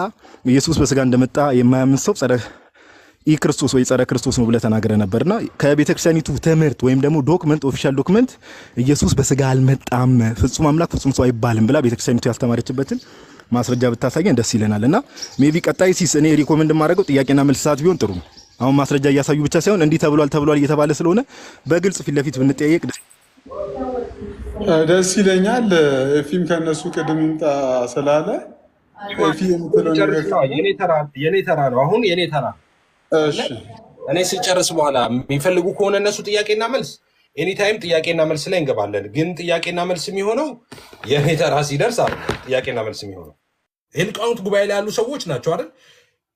ኢየሱስ በስጋ እንደመጣ የማያምን ሰው ጸረ ክርስቶስ ወይ ጸረ ክርስቶስ ነው ብለ ተናገረ ነበርና ከቤተክርስቲያኒቱ ትምህርት ወይም ደግሞ ዶክመንት ኦፊሻል ዶክመንት ኢየሱስ በስጋ አልመጣም ፍጹም አምላክ ፍጹም ሰው አይባልም ብላ ቤተክርስቲያኒቱ ያስተማረችበትን ማስረጃ ብታሳየን ደስ ይለናል። እና ሜቢ ቀጣይ ሲስ እኔ ሪኮመንድ ማድረገው ጥያቄና መልስ ሰዓት ቢሆን ጥሩ ነው። አሁን ማስረጃ እያሳዩ ብቻ ሳይሆን እንዲህ ተብሏል እየተባለ ስለሆነ በግልጽ ፊት ለፊት ብንጠያየቅ ደስ ይለኛል። ኤፊም ከነሱ ቅድም ይምጣ ስላለ ኤፊ የምትለው ነገር የኔ ተራ ነው። አሁን የኔ ተራ። እሺ እኔ ስጨርስ በኋላ የሚፈልጉ ከሆነ እነሱ ጥያቄና መልስ ኤኒታይም ጥያቄና መልስ ላይ እንገባለን። ግን ጥያቄና መልስ የሚሆነው የኔ ተራ ሲደርስ አለ። ጥያቄና መልስ የሚሆነው የሊቃውንት ጉባኤ ላይ ያሉ ሰዎች ናቸው አይደል?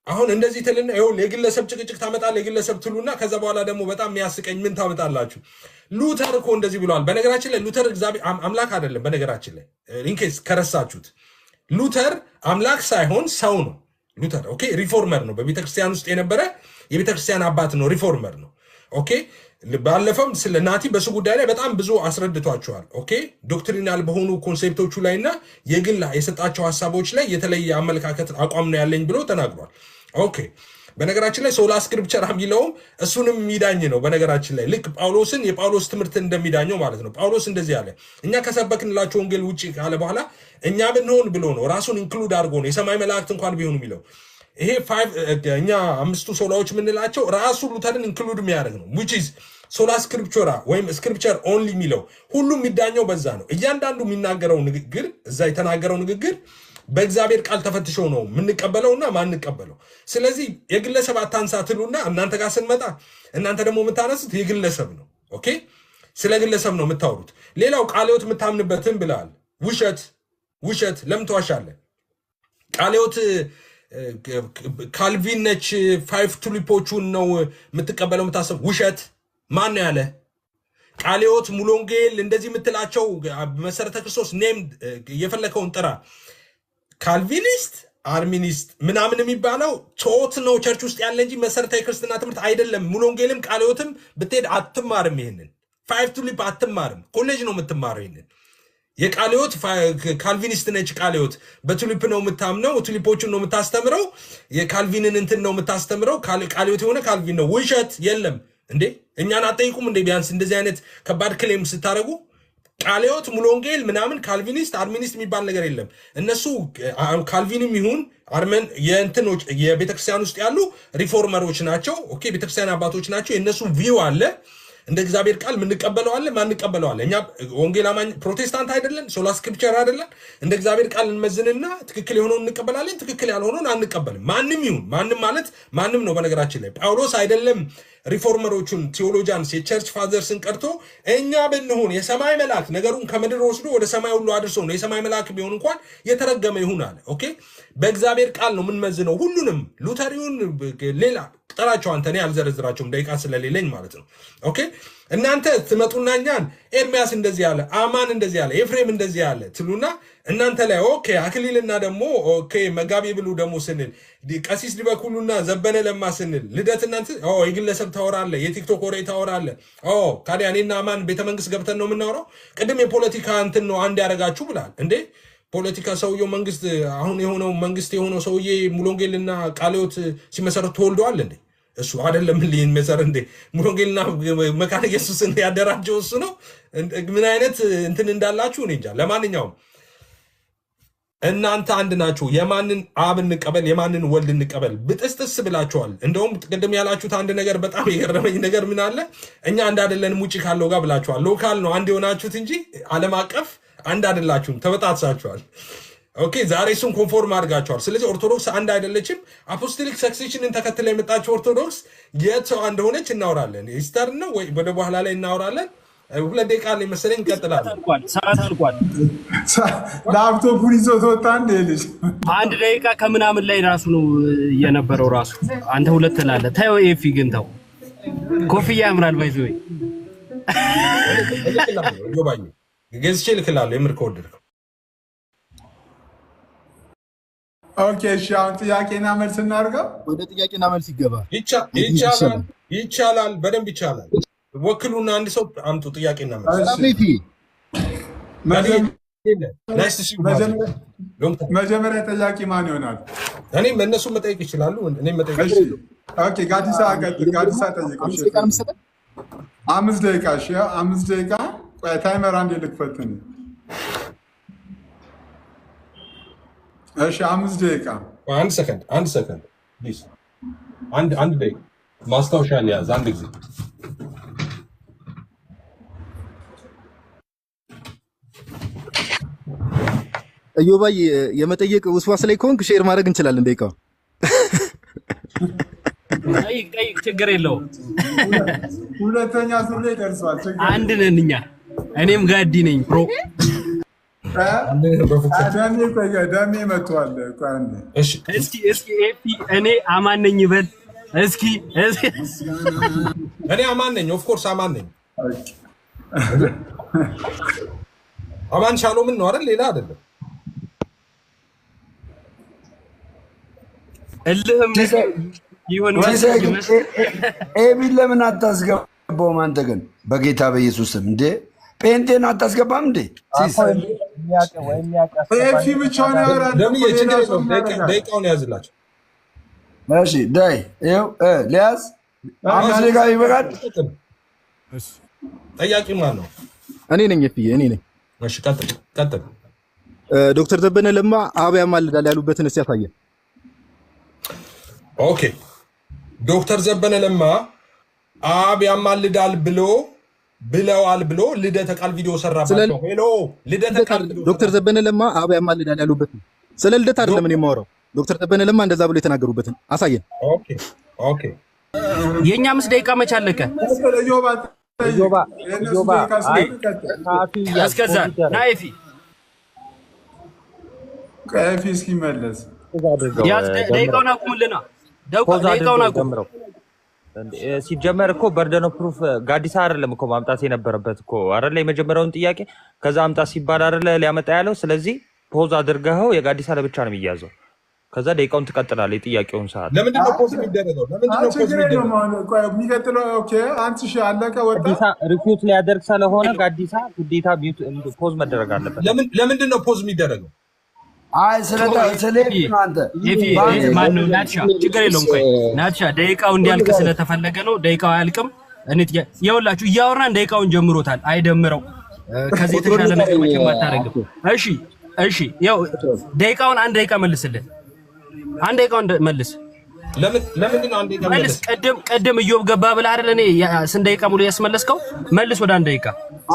አሁን እንደዚህ ትልና ይኸውልህ የግለሰብ ጭቅጭቅ ታመጣለህ፣ የግለሰብ ትሉና ከዛ በኋላ ደግሞ በጣም የሚያስቀኝ ምን ታመጣላችሁ? ሉተር እኮ እንደዚህ ብለዋል። በነገራችን ላይ ሉተር እግዚአብሔር አምላክ አይደለም። በነገራችን ላይ ኢንኬስ ከረሳችሁት ሉተር አምላክ ሳይሆን ሰው ነው። ሉተር ኦኬ ሪፎርመር ነው። በቤተክርስቲያን ውስጥ የነበረ የቤተክርስቲያን አባት ነው። ሪፎርመር ነው። ኦኬ ባለፈውም ስለ ናቲ በሱ ጉዳይ ላይ በጣም ብዙ አስረድቷቸዋል። ኦኬ ዶክትሪናል በሆኑ ኮንሴፕቶቹ ላይ እና የግል የሰጣቸው ሀሳቦች ላይ የተለየ አመለካከት አቋም ነው ያለኝ ብሎ ተናግሯል። ኦኬ በነገራችን ላይ ሶላ ስክሪፕቸር የሚለውም እሱንም የሚዳኝ ነው። በነገራችን ላይ ልክ ጳውሎስን የጳውሎስ ትምህርት እንደሚዳኘው ማለት ነው። ጳውሎስ እንደዚህ አለ፣ እኛ ከሰበክንላቸው ወንጌል ውጭ ካለ በኋላ እኛ ብንሆን ብሎ ነው ራሱን ኢንክሉድ አድርጎ ነው የሰማይ መላእክት እንኳን ቢሆኑ የሚለው ይሄ እኛ አምስቱ ሶላዎች የምንላቸው ራሱ ሉተርን ኢንክሉድ የሚያደርግ ነው። which is ሶላ ስክሪፕቸራ ወይም ስክሪፕቸር ኦንሊ የሚለው ሁሉም የሚዳኘው በዛ ነው። እያንዳንዱ የሚናገረው ንግግር እዛ የተናገረው ንግግር በእግዚአብሔር ቃል ተፈትሾ ነው የምንቀበለውና ማንቀበለው። ስለዚህ የግለሰብ አታንሳ ትሉና እናንተ ጋር ስንመጣ እናንተ ደግሞ የምታነሱት የግለሰብ ነው። ኦኬ ስለ ግለሰብ ነው የምታወሩት። ሌላው ቃልዮት የምታምንበትን ብለሃል። ውሸት ለምን ትዋሻለህ? ቃልዮት ካልቪን ነች 5 ቱሊፖቹን ነው የምትቀበለው የምታሰብ ውሸት። ማን ነው ያለ? ቃልዮት ሙሉ ወንጌል እንደዚህ የምትላቸው መሰረተ ክርስቶስ ኔም የፈለከውን ጥራ። ካልቪኒስት አርሚኒስት ምናምን የሚባለው ቶት ነው ቸርች ውስጥ ያለ እንጂ መሰረታዊ ክርስትና ትምህርት አይደለም። ሙሉ ወንጌልም ቃልዮትም ብትሄድ አትማርም። ይሄንን 5 ቱሊፕ አትማርም። ኮሌጅ ነው የምትማረው። ይሄንን የቃልዮት ካልቪኒስት ነች። ቃልዮት በቱሊፕ ነው የምታምነው፣ ቱሊፖቹን ነው የምታስተምረው፣ የካልቪንን እንትን ነው የምታስተምረው። ቃልዮት የሆነ ካልቪን ነው። ውሸት የለም እንዴ! እኛን አጠይቁም እንዴ? ቢያንስ እንደዚህ አይነት ከባድ ክሌም ስታደርጉ ቃልዮት ሙሉ ወንጌል ምናምን ካልቪኒስት አርሚኒስት የሚባል ነገር የለም። እነሱ ካልቪንም ይሁን አርመን የእንትኖች የቤተክርስቲያን ውስጥ ያሉ ሪፎርመሮች ናቸው። ኦኬ ቤተክርስቲያን አባቶች ናቸው። የእነሱ ቪው አለ። እንደ እግዚአብሔር ቃል ምንቀበለው አለ፣ ማንቀበለው አለ። እኛ ወንጌል አማኝ ፕሮቴስታንት አይደለን፣ ሶላ ስክሪፕቸር አይደለን። እንደ እግዚአብሔር ቃል እንመዝንና ትክክል የሆነውን እንቀበላለን፣ ትክክል ያልሆነውን አንቀበልም። ማንም ይሁን ማንም ማለት ማንም ነው። በነገራችን ላይ ጳውሎስ አይደለም ሪፎርመሮቹን ቴዎሎጂያንስ የቸርች ፋዘርስን ቀርቶ እኛ ብንሆን የሰማይ መልአክ ነገሩን ከምድር ወስዶ ወደ ሰማይ ሁሉ አድርሶ ነው የሰማይ መልአክ ቢሆን እንኳን የተረገመ ይሁን አለ። ኦኬ በእግዚአብሔር ቃል ነው የምንመዝነው ሁሉንም። ሉተሪውን ሌላ ጥራቸው አንተ፣ እኔ አልዘረዝራቸውም ደቂቃ ስለሌለኝ ማለት ነው። ኦኬ እናንተ ትመጡና እኛን ኤርሚያስ እንደዚህ ያለ፣ አማን እንደዚህ ያለ፣ ኤፍሬም እንደዚህ ያለ ትሉና እናንተ ላይ ኦኬ አክሊልና ደግሞ ኦኬ መጋቢ ብሉ ደግሞ ስንል ቀሲስ ዲበኩሉና ዘበነ ለማ ስንል ልደት እናንተ የግለሰብ ታወራለ፣ የቲክቶክ ወሬ ታወራለ። ታዲያ እኔና አማን ቤተመንግስት ገብተን ነው የምናወራው? ቅድም የፖለቲካ እንትን ነው አንድ ያደረጋችሁ ብላል እንዴ? ፖለቲካ ሰውየው መንግስት አሁን የሆነው መንግስት የሆነው ሰውዬ ሙሉ ወንጌልና ቃልዮት ሲመሰረት ተወልደዋል እንዴ? እሱ አይደለም ሊን መሰረት እንዴ? ሙሉ ወንጌልና መካነ ኢየሱስን ያደራጀው እሱ ነው። ምን አይነት እንትን እንዳላችሁ እኔ እንጃ። ለማንኛውም እናንተ አንድ ናችሁ። የማንን አብ እንቀበል የማንን ወልድ እንቀበል ብጥስጥስ ብላችኋል። እንደውም ቅድም ያላችሁት አንድ ነገር በጣም የገረመኝ ነገር ምን አለ፣ እኛ አንድ አይደለንም ውጪ ካለው ጋር ብላችኋል። ሎካል ነው አንድ የሆናችሁት እንጂ ዓለም አቀፍ አንድ አይደላችሁም፣ ተበጣጥሳችኋል። ኦኬ ዛሬ እሱን ኮንፎርም አድርጋችኋል። ስለዚህ ኦርቶዶክስ አንድ አይደለችም። አፖስቶሊክ ሰክሴሽንን ተከትላ የመጣችው ኦርቶዶክስ የት እንደሆነች እናወራለን። ኢስተር ነው ወይ ወደ በኋላ ላይ እናወራለን። 2 ደቂቃ ላይ መሰለኝ እንቀጥላለን። ሰዓት አልቋል። ላፕቶፑን ይዞ ተወጣ እንደ ልጅ 1 ደቂቃ ከምናምን ላይ ራሱ ነው የነበረው ራሱ። አንተ 2 ትላለህ። ታዩ ኤፊ ግን ተው፣ ኮፍያ ያምራል ባይዘ ወይ ይባኝ ገዝቼ ልክላለሁ የምር ከወደድከው። ኦኬ እሺ፣ አሁን ጥያቄና መልስ እናድርገው። ወደ ጥያቄና መልስ ይገባል። ይቻላል፣ በደንብ ይቻላል። ወክሉና አንድ ሰው አምጡ። ጥያቄና መልስ መጀመሪያ ጠያቂ ማን ይሆናል? እኔም እነሱ መጠየቅ ይችላሉ። እኔም መጠየቅ ኦኬ ጋዲሳ ቀጥል። ጋዲሳ ጠይቀው። 5 ደቂቃ። እሺ 5 ደቂቃ። ቆይ ታይመር አንዴ ልክፈትን። እሺ 5 ደቂቃ። 1 ሰከንድ ፕሊዝ። አንድ ደቂቃ ማስታወሻ ያዝ አንድ ጊዜ እዮባይ የመጠየቅ ውስዋስ ላይ ከሆንክ ሼር ማድረግ እንችላለን። ደቂቃው ጠይቅ፣ ችግር የለውም። ሁለተኛ ዙር ላይ ደርሷል። አንድ ነን እኛ። እኔም ጋዲ ነኝ ፕሮ። ደሜ መጥቷል። እስኪ ኤፒ እኔ አማን ነኝ ይበል እስኪ። እኔ አማን ነኝ፣ ኦፍ ኮርስ አማን ነኝ። አማን ሻሎምን ነው አይደል? ሌላ አይደለም። እልህም ይሁን ኤቢን ለምን አታስገባውም? አንተ ግን በጌታ በኢየሱስ ስም እንዴ ጴንጤን አታስገባም እንዴ? ኤፊ ብቻውን ያወራል። ደቂቃውን ያዝላቸው። እሺ ዳይ ይኸው ሊያዝ 5 ደቂቃ ይበቃል። ጠያቂ ማን ነው? እኔ ነኝ ኤፒ፣ እኔ ነኝ። እሺ ቀጥል። ዶክተር ዘበነ ለማ አብ ያማልዳል ያሉበትን እስቲ ያሳየን። ኦኬ ዶክተር ዘበነ ለማ አብ ያማልዳል ብለዋል ብሎ ልደተ ቃል ቪዲዮ ሰራባቸው። ሄሎ ልደተ ቃል ዶክተር ዘበነ ለማ አብ ያማልዳል ያሉበትን ስለ ልደት አይደለም እኔ የማወራው። ዶክተር ዘበነ ለማ እንደዛ ብሎ የተናገሩበትን አሳየን። ኦኬ የኛ 5 ደቂቃ መች አለቀ? እስከዛ ናይፊ ከኤፊ እስኪመለስ ደቂቃውን አቁምልና ደቂቃውን አቁም። ሲጀመር እኮ በርደን ኦፍ ፕሩፍ ጋዲሳ አይደለም እኮ ማምጣት የነበረበት እኮ አይደለ? የመጀመሪያውን ጥያቄ ከዛ አምጣ ሲባል አይደለ ሊያመጣ ያለው። ስለዚህ ፖዝ አድርገኸው የጋዲሳ ለብቻ ነው የሚያዘው። ከዛ ደቂቃውን ትቀጥላለህ የጥያቄውን ሰዓት። ለምንድን ነው ፖዝ የሚደረገው? የሚቀጥለው ኦኬ አንቺ አለቀ ወጣ። ጋዲሳ ሪፒዩት ሊያደርግ ስለሆነ ጋዲሳ ግዴታ ፖዝ መደረግ አለበት። ለምንድን ነው ፖዝ የሚደረገው? አይ አንተ ማነው ናትሻ? ችግር የለውም። ቆይ ናትሻ ደቂቃው እንዲያልቅ ስለተፈለገ ነው። ደቂቃው አያልቅም። ይኸውላችሁ እያወራን ደቂቃውን ጀምሮታል። አይደምረው። ከዚህ የተሻለ ነገር መቼም አታደርግም። እሺ ያው ደቂቃውን 1 ደቂቃ መልስልን። 1 ደቂቃውን መልስ። ለምንድን ነው 1 ደቂቃ መልስ? ቀደም ኢዮብ ገባ ብለህ አይደል? እኔ 1 ደቂቃ ሙሉ ያስመለስከው መልስ ወደ 1 ደቂቃ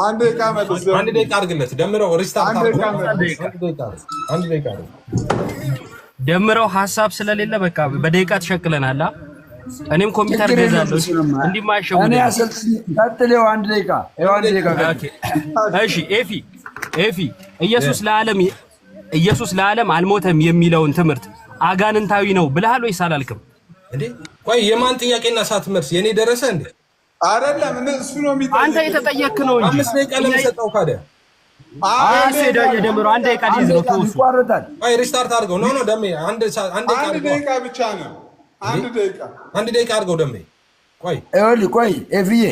1 ደቂቃ መልስ። 1 ደቂቃ አድርግለት። ደምረው ሪስታርት አድርገው። 1 ደቂቃ ደምረው። ሀሳብ ስለሌለ በቃ በደቂቃ ተሸክለናል። እኔም ኮምፒውተር ገዛለሁ እንዲማሸው እኔ አሰልጥኝ ቀጥለው 1 ደቂቃ 1 ደቂቃ። እሺ ኤፊ ኢየሱስ ለዓለም አልሞተም የሚለውን ትምህርት አጋንንታዊ ነው ብለሃል ወይስ አላልክም እንዴ? ቆይ የማን ጥያቄና ሰዓት መልስ የኔ ደረሰ እንዴ? አይደለም እሱ ነው የሚጠይቀው። አንተ የተጠየቅክ ነው እንጂ 5 ደቂቃ ለምሰጠው ካደ ሴዳ የደምረው 1 ደቂቃ ዲዝ ነው ተውሱ። ቆይ ሪስታርት አድርገው። ኖ ደሜ 1 ደቂቃ ብቻ ነው። 1 ደቂቃ አድርገው ደሜ። ቆይ ኤፍዬ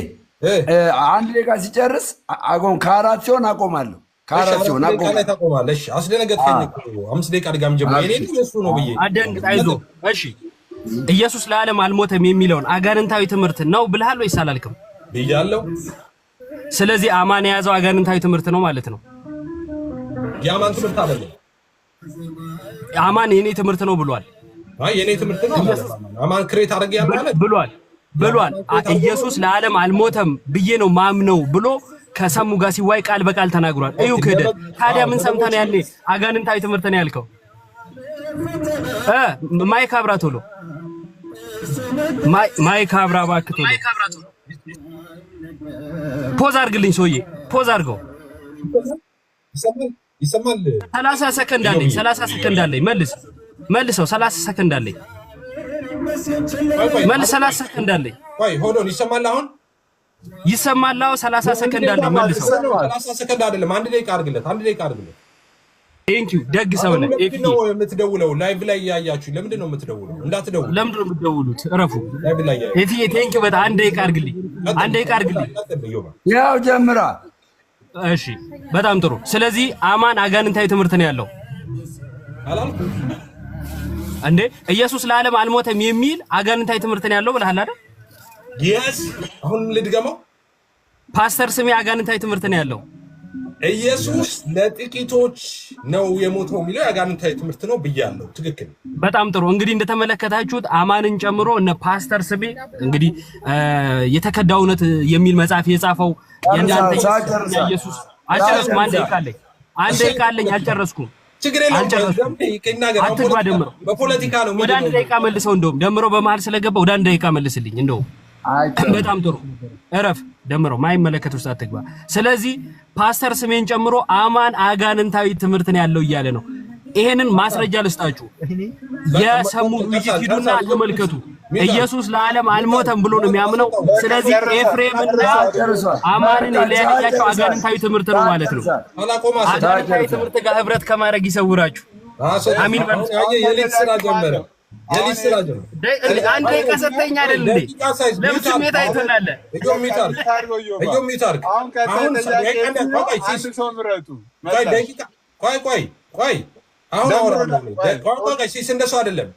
1 ደቂቃ ሲጨርስ አቆም። ከአራት ሲሆን አቆማለሁ። ከአራት ሲሆን አቆማለሁ። እሺ አስደነገጥከኝ እኮ 5 ደቂቃ ድጋም ጀምሮ እኔ እሱ ነው ብዬ አደንግ አይዞ። እሺ ኢየሱስ ለዓለም አልሞተም የሚለውን አጋንንታዊ ትምህርት ነው ብለሃል ወይስ አላልክም? ብያለሁ። ስለዚህ አማን የያዘው አጋንንታዊ ትምህርት ነው ማለት ነው። የአማን ትምህርት አይደለም። አማን የኔ ትምህርት ነው ብሏል። አይ የኔ ትምህርት ነው አማን ክሬት አድርጌ ያባለ ብሏል። ኢየሱስ ለዓለም አልሞተም ብዬ ነው ማምነው ብሎ ከሰሙ ጋር ሲዋይ ቃል በቃል ተናግሯል። እዩ ክህደት። ታዲያ ምን ሰምተህ ነው ያኔ አጋንንታዊ ትምህርት ነው ያልከው? ማይክ አብራ ቶሎ ማይክ አብራ እባክህ ቶሎ ፖዝ አድርግልኝ። ሰውዬ ፖዝ አድርገው። ይሰማል። 30 ሰከንድ አለኝ። 30 ሰከንድ አለኝ። መልሰው 30 ሰከንድ አለኝ። መልስ 30 ሰከንድ አለኝ። ቆይ ሆሎ ይሰማል። አሁን ይሰማል። 30 ሰከንድ አለኝ። መልሰው 30 ሰከንድ አይደለም 1 ደቂቃ አድርግለት። 1 ደቂቃ አድርግለት። ቴንክ ዩ ደግ ሰው ነህ። ኤፊ ነው የምትደውለው። ላይቭ ላይ ያያችሁ ለምንድን ነው የምትደውለው? እንዳትደውሉ። ለምንድን ነው የምትደውሉት? እረፉ። ላይቭ ላይ ኤፊ ቴንክ ዩ በጣም 1 ደቂቃ አድርግልኝ። 1 ደቂቃ አድርግልኝ። ያው ጀምራ። እሺ በጣም ጥሩ። ስለዚህ አማን አጋንንታዊ ትምህርት ነው ያለው አላልኩም እንዴ? ኢየሱስ ለዓለም አልሞተም የሚል አጋንንታዊ ትምህርት ነው ያለው ብለሃል አይደል? yes አሁን ልድገመው። ፓስተር ስሜ አጋንንታዊ ትምህርት ነው ያለው። ኢየሱስ ለጥቂቶች ነው የሞተው የሚለው የአጋንንታዊ ትምህርት ነው ብያለሁ። ትክክል። በጣም ጥሩ። እንግዲህ እንደተመለከታችሁት አማንን ጨምሮ እነ ፓስተር ስሜ እንግዲህ የተከዳው እውነት የሚል መጽሐፍ የጻፈው የእናንተ ኢየሱስ አልጨረስኩም። 1 ደቂቃ አለኝ። 1 ደቂቃ አለኝ። አልጨረስኩም። ችግር የለውም። አትግባ ደምሮ በፖለቲካ ነው። ወደ 1 ደቂቃ መልሰው። እንደውም ደምሮ በመሀል ስለገባ ወደ 1 ደቂቃ መልስልኝ። እንደውም በጣም ጥሩ እረፍ ደምሮ፣ ማይመለከት ውስጥ አትግባ። ስለዚህ ፓስተር ስሜን ጨምሮ አማን አጋንንታዊ ትምህርት ነው ያለው እያለ ነው። ይሄንን ማስረጃ ልስጣችሁ። የሰሙ ውይይት ሂዱና ተመልከቱ። ኢየሱስ ለዓለም አልሞተም ብሎ ነው የሚያምነው። ስለዚህ ኤፍሬምና አማንን የለያያቸው አጋንንታዊ ትምህርት ነው ማለት ነው። አጋንንታዊ ትምህርት ጋር ህብረት ከማድረግ ይሰውራችሁ። አሚን በሉ። የሌት ስራ ጀመረ። አንዴ ከሰጠኝ አይደል እንዴ? ለምን ስሜት አይተናል? ቆይ አሁን አወራለሁ። ሲስ እንደሱ አይደለም።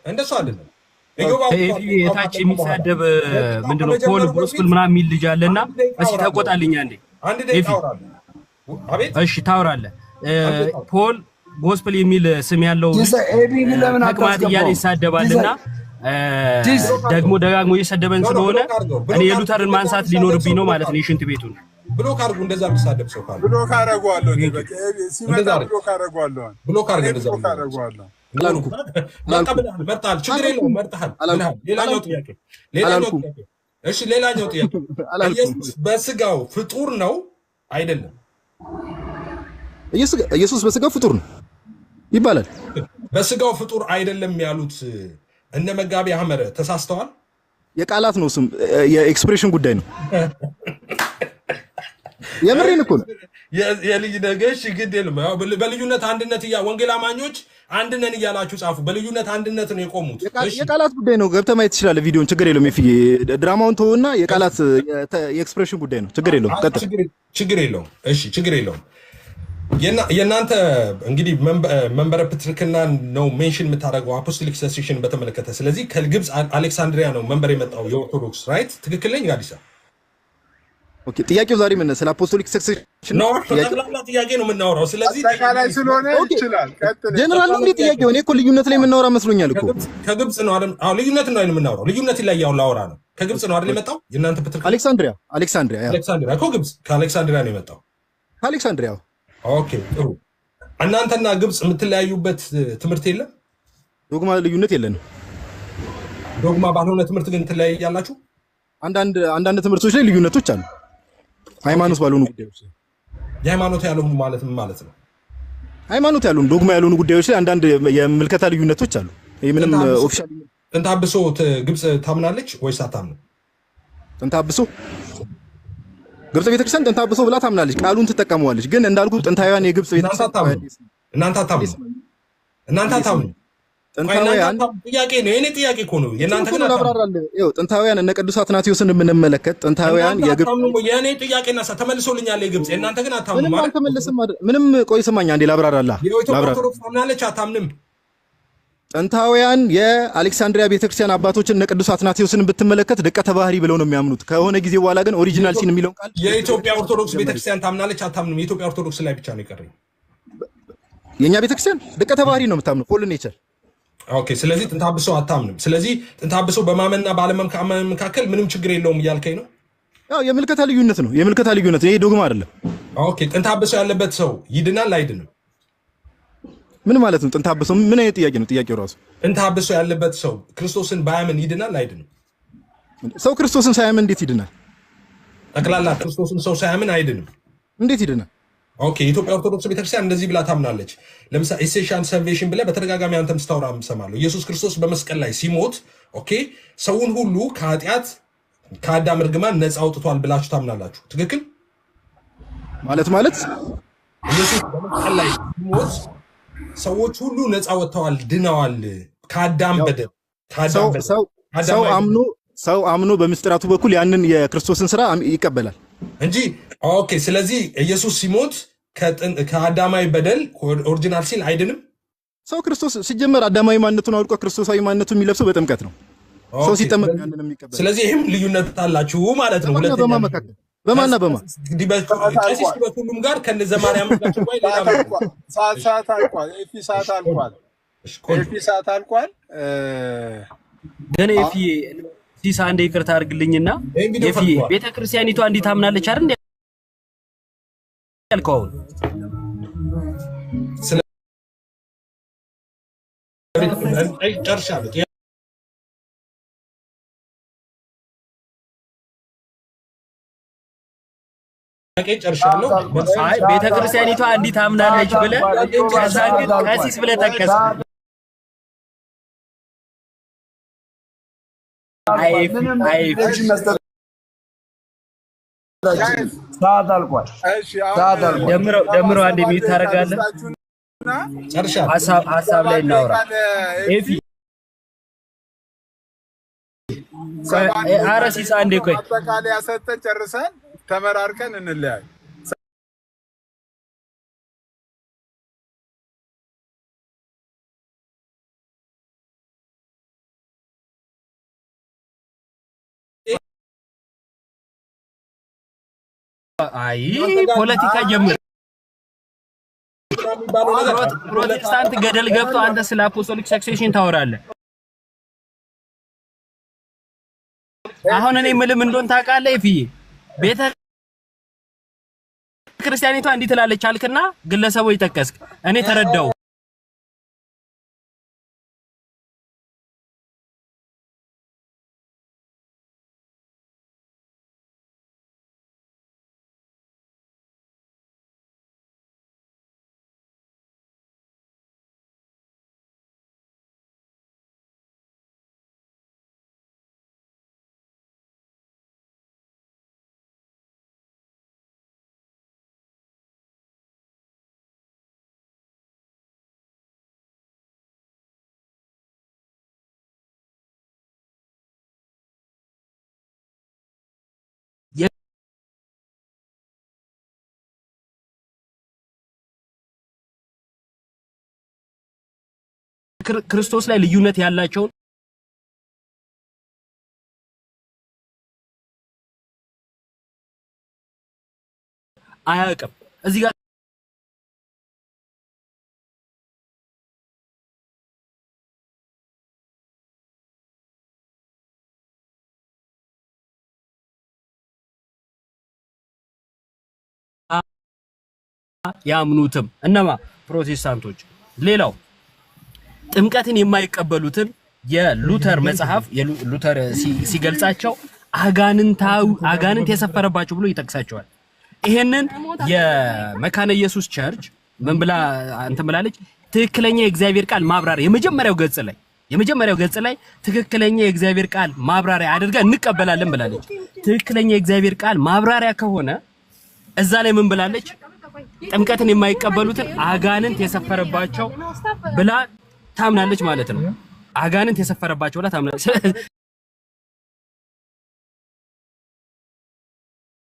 የታች የሚሳደብ ምንድነው ፖል ጎስፕል ምናምን የሚል ልጅ አለና እስኪ ተቆጣልኛ እንዴ። እሺ ታውራለህ። ፖል ጎስፕል የሚል ስም ያለው ተቅማጥ እያለ ይሳደባልና ደግሞ ደጋግሞ እየሰደበን ስለሆነ እኔ የሉተርን ማንሳት ሊኖርብኝ ነው ማለት ነው። የሽንት ቤቱን ብሎክ አድርጉ። እንደዛ የሚሳደብ ሰው ካለ ብሎክ አደርገዋለሁ። እኔ በቃ ሲመጣ ብሎክ አደርገዋለሁ። ብሎክ አድርገህ እንደዛ መርጠሃል። ችግር የለውም መርጠሃል። ሌላኛው ጥያቄ እሺ፣ ሌላኛው ጥያቄ ኢየሱስ በስጋው ፍጡር ነው አይደለም? ኢየሱስ በስጋው ፍጡር ነው ይባላል። በስጋው ፍጡር አይደለም ያሉት እነ መጋቢ አህመድ ተሳስተዋል። የቃላት ነው ስም የኤክስፕሬሽን ጉዳይ ነው። የምሬን እኮ ነው። የልጅ ነገሽ ግድ የለም። በልዩነት አንድነት ወንጌል አማኞች አንድ ነን እያላችሁ ጻፉ። በልዩነት አንድነት ነው የቆሙት። የቃላት ጉዳይ ነው። ገብተህ ማየት ትችላለህ ቪዲዮን። ችግር የለውም። የፍዬ ድራማውን ተውና የቃላት የኤክስፕሬሽን ጉዳይ ነው። ችግር የለውም። ቀጥል። ችግር የለውም። እሺ ችግር የለውም። የእናንተ እንግዲህ መንበረ ፕትርክና ነው ሜንሽን የምታደርገው አፖስቶሊክ ሰክሴሽን በተመለከተ። ስለዚህ ከግብፅ አሌክሳንድሪያ ነው መንበር የመጣው የኦርቶዶክስ ራይት። ትክክል ነኝ ጋዲሳ? ኦኬ። ጥያቄው ዛሬ ምን ስለ አፖስቶሊክ ሰክሴሽን ነው? ጠቅላላ ጥያቄ ነው የምናወራው። ስለዚህ ተካላይ ስለሆነ ይችላል። ቀጥል። ጀነራል ነው ጥያቄው። እኔ እኮ ልዩነት ላይ የምናወራ መስሎኛል እኮ። ከግብፅ ነው አይደል? አዎ ልዩነት ነው የምናወራው። ልዩነት ላይ ያው ላወራ ነው። ከግብፅ ነው አይደል የመጣው? የእናንተ ፕትርክ አሌክሳንድሪያ እኮ ግብፅ ከአሌክሳንድሪያ ነው የመጣው። ከአሌክሳንድሪያ። ኦኬ ጥሩ። እናንተና ግብፅ የምትለያዩበት ትምህርት የለም? ዶግማ ልዩነት የለንም። ዶግማ ባልሆነ ትምህርት ግን ትለያያላችሁ? አንዳንድ ትምህርቶች ላይ ልዩነቶች አሉ። ሃይማኖት ባልሆኑ ጉዳዮች ላይ የሃይማኖት ያልሆኑ ማለት ምን ማለት ነው? ሃይማኖት ያልሆኑ ዶግማ ያልሆኑ ጉዳዮች ላይ አንዳንድ የምልከታ ልዩነቶች አሉ። ይሄ ምንም ኦፊሻል ጥንተ አብሶ ግብፅ ታምናለች ወይስ አታምንም? ጥንተ አብሶ ግብፅ ቤተክርስቲያን ጥንተ አብሶ ብላ ታምናለች። ቃሉን ትጠቀመዋለች። ግን እንዳልኩ ጥንታውያን የግብፅ ቤተክርስቲያን እናንተ አታምኑ። ጥንታውያን ጥያቄ ነው። የኔ ጥያቄ እኮ ነው። የእናንተ ግን አብራራለሁ። ይኸው ጥንታውያን እነ ቅዱስ አትናቴዎስን የምንመለከት ጥንታውያን የግብፅ የኔ ጥያቄና ተመልሶልኛል። የግብፅ የእናንተ ግን አታምኑ ማለት አልተመለሰም። ምንም ቆይ ስማኝ አንዴ ላብራራልህ። ኦርቶዶክስ ታምናለች አታምንም? ጥንታውያን የአሌክሳንድሪያ ቤተክርስቲያን አባቶችን እነ ቅዱስ አትናቴዎስን ብትመለከት ደቀ ተባህሪ ብለው ነው የሚያምኑት። ከሆነ ጊዜ በኋላ ግን ኦሪጂናል ሲን የሚለውን ቃል የኢትዮጵያ ኦርቶዶክስ ቤተክርስቲያን ታምናለች አታምንም? የኢትዮጵያ ኦርቶዶክስ ላይ ብቻ ነው የቀረኝ። የኛ ቤተክርስቲያን ደቀ ተባህሪ ነው የምታምነው። ፎል ኔቸር። ኦኬ። ስለዚህ ጥንተ አብሶ አታምንም። ስለዚህ ጥንተ አብሶ በማመንና ባለማመን መካከል ምንም ችግር የለውም እያልከኝ ነው? ያው የምልከታ ልዩነት ነው። የምልከታ ልዩነት ይሄ ዶግማ አይደለም። ኦኬ። ጥንተ አብሶ ያለበት ሰው ይድናል አይድንም? ምን ማለት ነው? ጥንተ አብሶ ምን አይነት ጥያቄ ነው? ጥያቄው ራሱ ጥንተ አብሶ ያለበት ሰው ክርስቶስን ባያምን ይድናል አይድንም? ሰው ክርስቶስን ሳያምን እንዴት ይድናል? ጠቅላላ ክርስቶስን ሰው ሳያምን አይድንም። እንዴት ይድናል? ኦኬ። የኢትዮጵያ ኦርቶዶክስ ቤተክርስቲያን እንደዚህ ብላ ታምናለች። ለምሳሌ ኤሴንሻል ሳልቬሽን ብለህ በተደጋጋሚ አንተም ስታወራ እሰማለሁ። ኢየሱስ ክርስቶስ በመስቀል ላይ ሲሞት ኦኬ ሰውን ሁሉ ከኃጢአት ከአዳም እርግማን ነፃ አውጥቷል ብላችሁ ታምናላችሁ። ትክክል ማለት ኢየሱስ በመስቀል ላይ ሲሞት ሰዎች ሁሉ ነፃ ወጥተዋል፣ ድነዋል ከአዳም በደል። ሰው አምኖ በምስጢራቱ በኩል ያንን የክርስቶስን ስራ ይቀበላል እንጂ። ኦኬ። ስለዚህ ኢየሱስ ሲሞት ከአዳማዊ በደል ኦሪጂናል ሲል አይድንም። ሰው ክርስቶስ ሲጀመር አዳማዊ ማንነቱን አውልቆ ክርስቶሳዊ ማንነቱን የሚለብሰው በጥምቀት ነው። ሰው ሲጠመቅ ያንን የሚቀበል። ስለዚህ ይህም ልዩነት አላችሁ ማለት ነው። በማና በማ ቀሲስ በሁሉም ጋር ከነዘ ማርያም ጋር ወይ ሌላ ሰዓት አልቋል። ኤፒ ሰዓት አልቋል። ግን ኤፒ ሲሳ አንዴ ይቅርታ አድርግልኝና ኤፒ ቤተክርስቲያኒቷ እንዲህ ታምናለች አይደል ያልከው? ጨርሻለሁ። ጨርሻለሁ። አይ ቤተክርስቲያኒቷ እንዲህ ታምናለች ብለህ ከዛ ግን ቀሲስ ብለህ ጠቀስክ። ሰዓት አልቋል። ደምረው አንድ ሚኒት ታደርጋለህ። ሀሳብ ላይ እናውራ። ኤፊ ኧረ ሲሳ አንዴ ቆይ አጠቃላይ ያሰጠን ጨርሰን ተመራርቀን እንለያይ። አይ ፖለቲካ ጀምር። ፕሮቴስታንት ገደል ገብቶ አንተ ስለ አፖስቶሊክ ሰክሴሽን ታወራለህ። አሁን እኔ ምንም እንደሆነ ታውቃለህ። ይፍዬ ቤተ ክርስቲያኒቷ እንዲህ ትላለች አልክና ግለሰቦች ጠቀስክ። እኔ ተረዳው። ክርስቶስ ላይ ልዩነት ያላቸውን አያውቅም። እዚህ ጋር ያምኑትም እነማ ፕሮቴስታንቶች። ሌላው ጥምቀትን የማይቀበሉትን የሉተር መጽሐፍ ሉተር ሲገልጻቸው አጋንንት የሰፈረባቸው ብሎ ይጠቅሳቸዋል። ይሄንን የመካነ ኢየሱስ ቸርች ምን ብላ አንተ ብላለች? ትክክለኛ የእግዚአብሔር ቃል ማብራሪያ የመጀመሪያው ገጽ ላይ ትክክለኛ የእግዚአብሔር ቃል ማብራሪያ አድርጋ እንቀበላለን ብላለች። ትክክለኛ የእግዚአብሔር ቃል ማብራሪያ ከሆነ እዛ ላይ ምን ብላለች? ጥምቀትን የማይቀበሉትን አጋንንት የሰፈረባቸው ብላ ታምናለች ማለት ነው። አጋንንት የሰፈረባቸው ብላ ታምናለች።